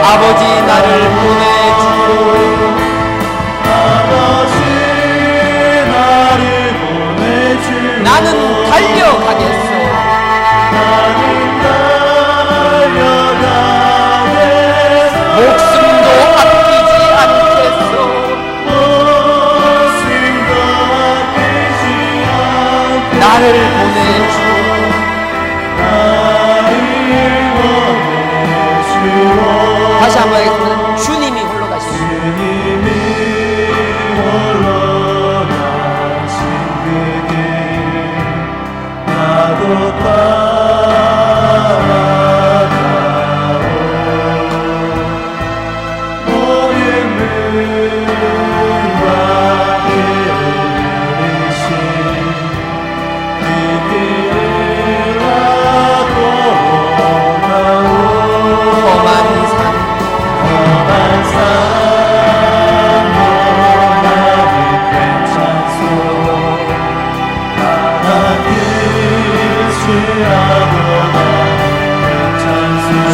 아버지 나를 보내주오. 나는 달려가겠소. 목숨도 아끼지 않겠소. 나를 보내주오. 다시 한번 하겠습니다. 주님이 홀로 가시오.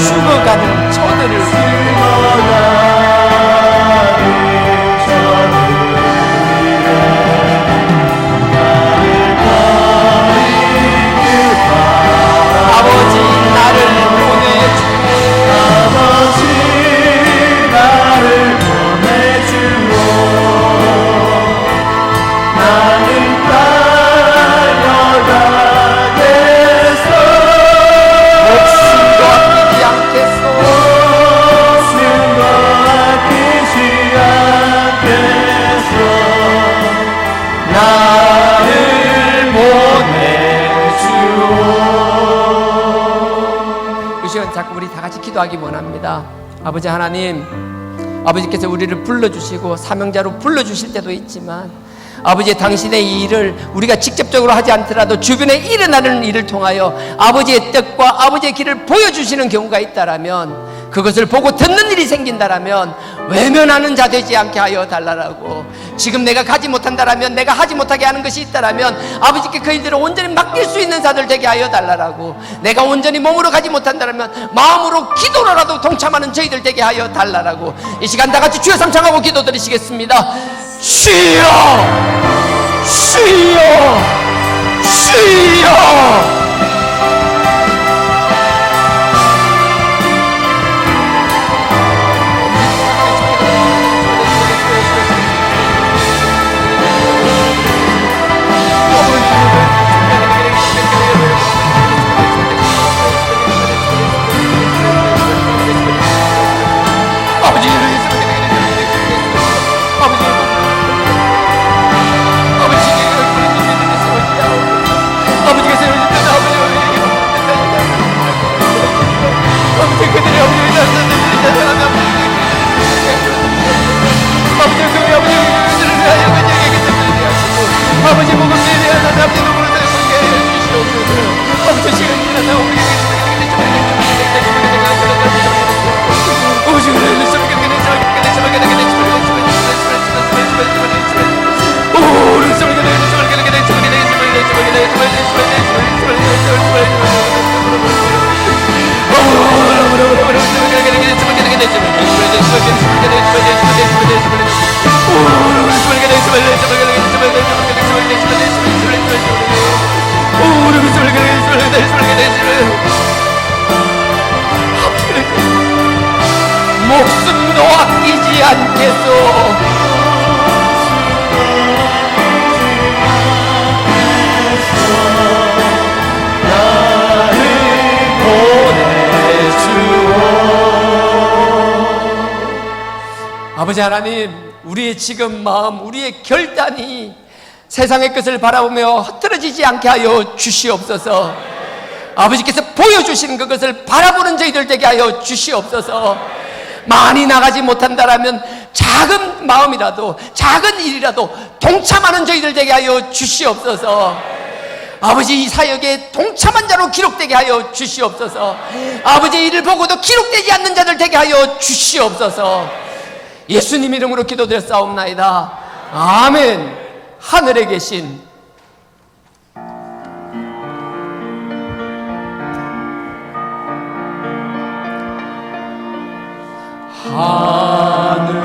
죽어가는 저들을 아버지 나를 보내주오. 나는 달려가겠소. 목숨도 아끼지 않겠소. 나를 보내주오. 이 시간 자꾸 우리 다 같이 기도하기 원합니다. 아버지 하나님, 아버지께서 우리를 불러주시고 사명자로 불러주실 때도 있지만 아버지 당신의 이 일을 우리가 직접적으로 하지 않더라도 주변에 일어나는 일을 통하여 아버지의 뜻과 아버지의 길을 보여주시는 경우가 있다라면, 그것을 보고 듣는 일이 생긴다라면 외면하는 자 되지 않게 하여 달라라고. 지금 내가 가지 못한다라면, 내가 하지 못하게 하는 것이 있다라면 아버지께 그 일들을 온전히 맡길 수 있는 자들 되게 하여 달라라고. 내가 온전히 몸으로 가지 못한다라면 마음으로 기도로라도 동참하는 저희들 되게 하여 달라라고. 이 시간 다 같이 주여 삼창하고 기도드리시겠습니다. 주여, 주여, 주여. 아버지 하나님, 우리의 지금 마음, 우리의 결단이 세상의 것을 바라보며 흐트러지지 않게 하여 주시옵소서. 아버지께서 보여주시는 그것을 바라보는 저희들 되게 하여 주시옵소서. 많이 나가지 못한다라면 작은 마음이라도, 작은 일이라도 동참하는 저희들 되게 하여 주시옵소서. 아버지, 이 사역에 동참한 자로 기록되게 하여 주시옵소서. 아버지의 일을 보고도 기록되지 않는 자들 되게 하여 주시옵소서. 예수님 이름으로 기도드렸사옵나이다. 아멘. 하늘에 계신 하늘에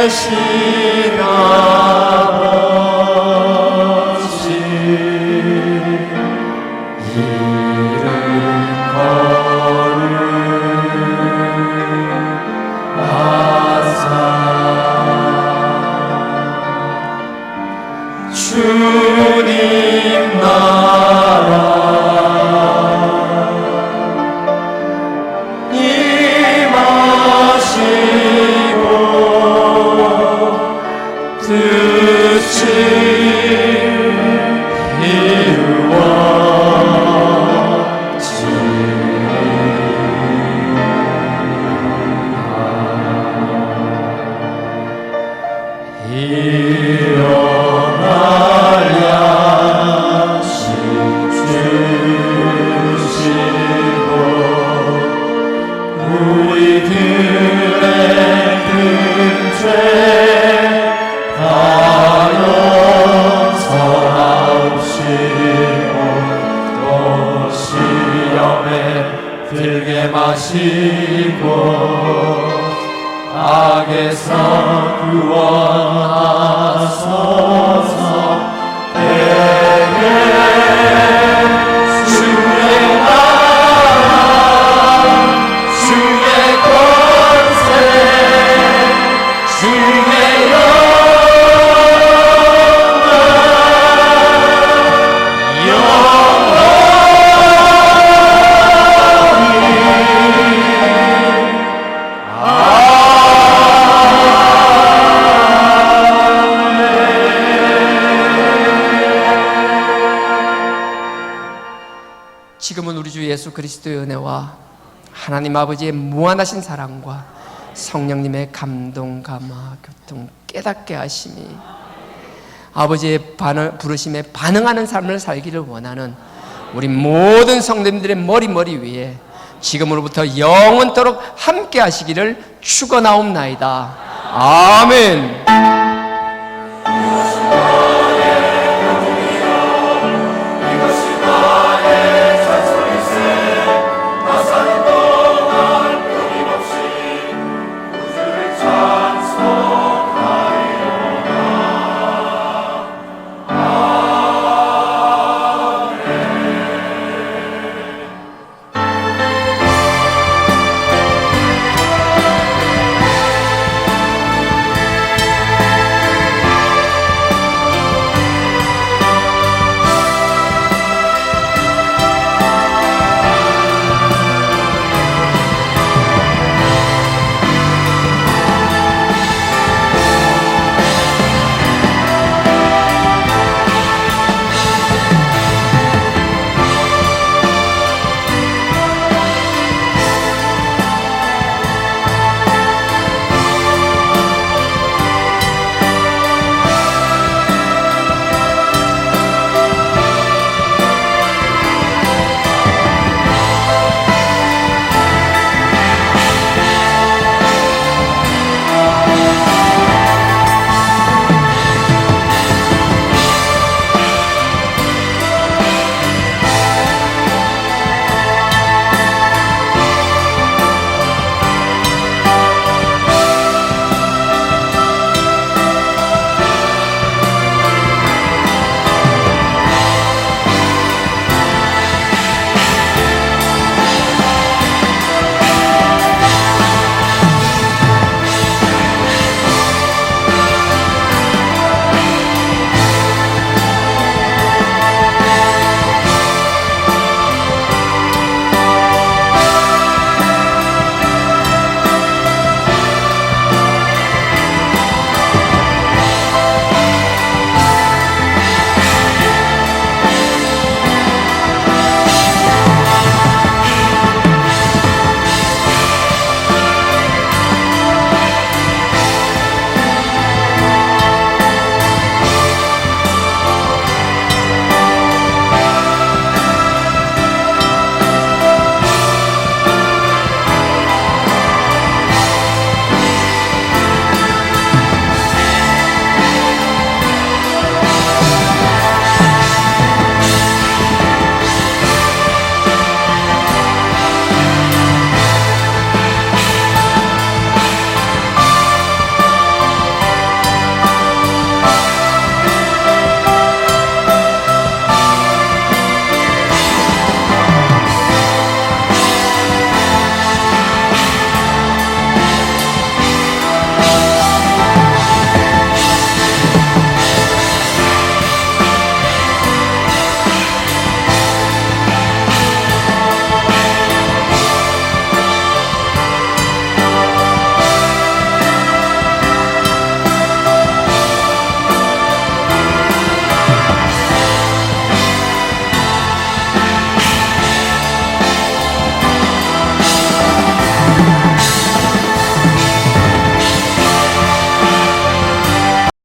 계신 아버지, 이름 거룩하사 주님 나라 뜻이 일어나랴 주시고 우리들의 큰 죄 또 시험에 들게 마시고 악에서 구원하소서. 내게 주의 나라 주의 권세 주의 지금은 우리 주 예수 그리스도의 은혜와 하나님 아버지의 무한하신 사랑과 성령님의 감동, 감화, 교통, 깨닫게 하심이 아버지의 부르심에 반응하는 삶을 살기를 원하는 우리 모든 성도님들의 머리 위에 지금으로부터 영원토록 함께 하시기를 축원하옵나이다. 아멘.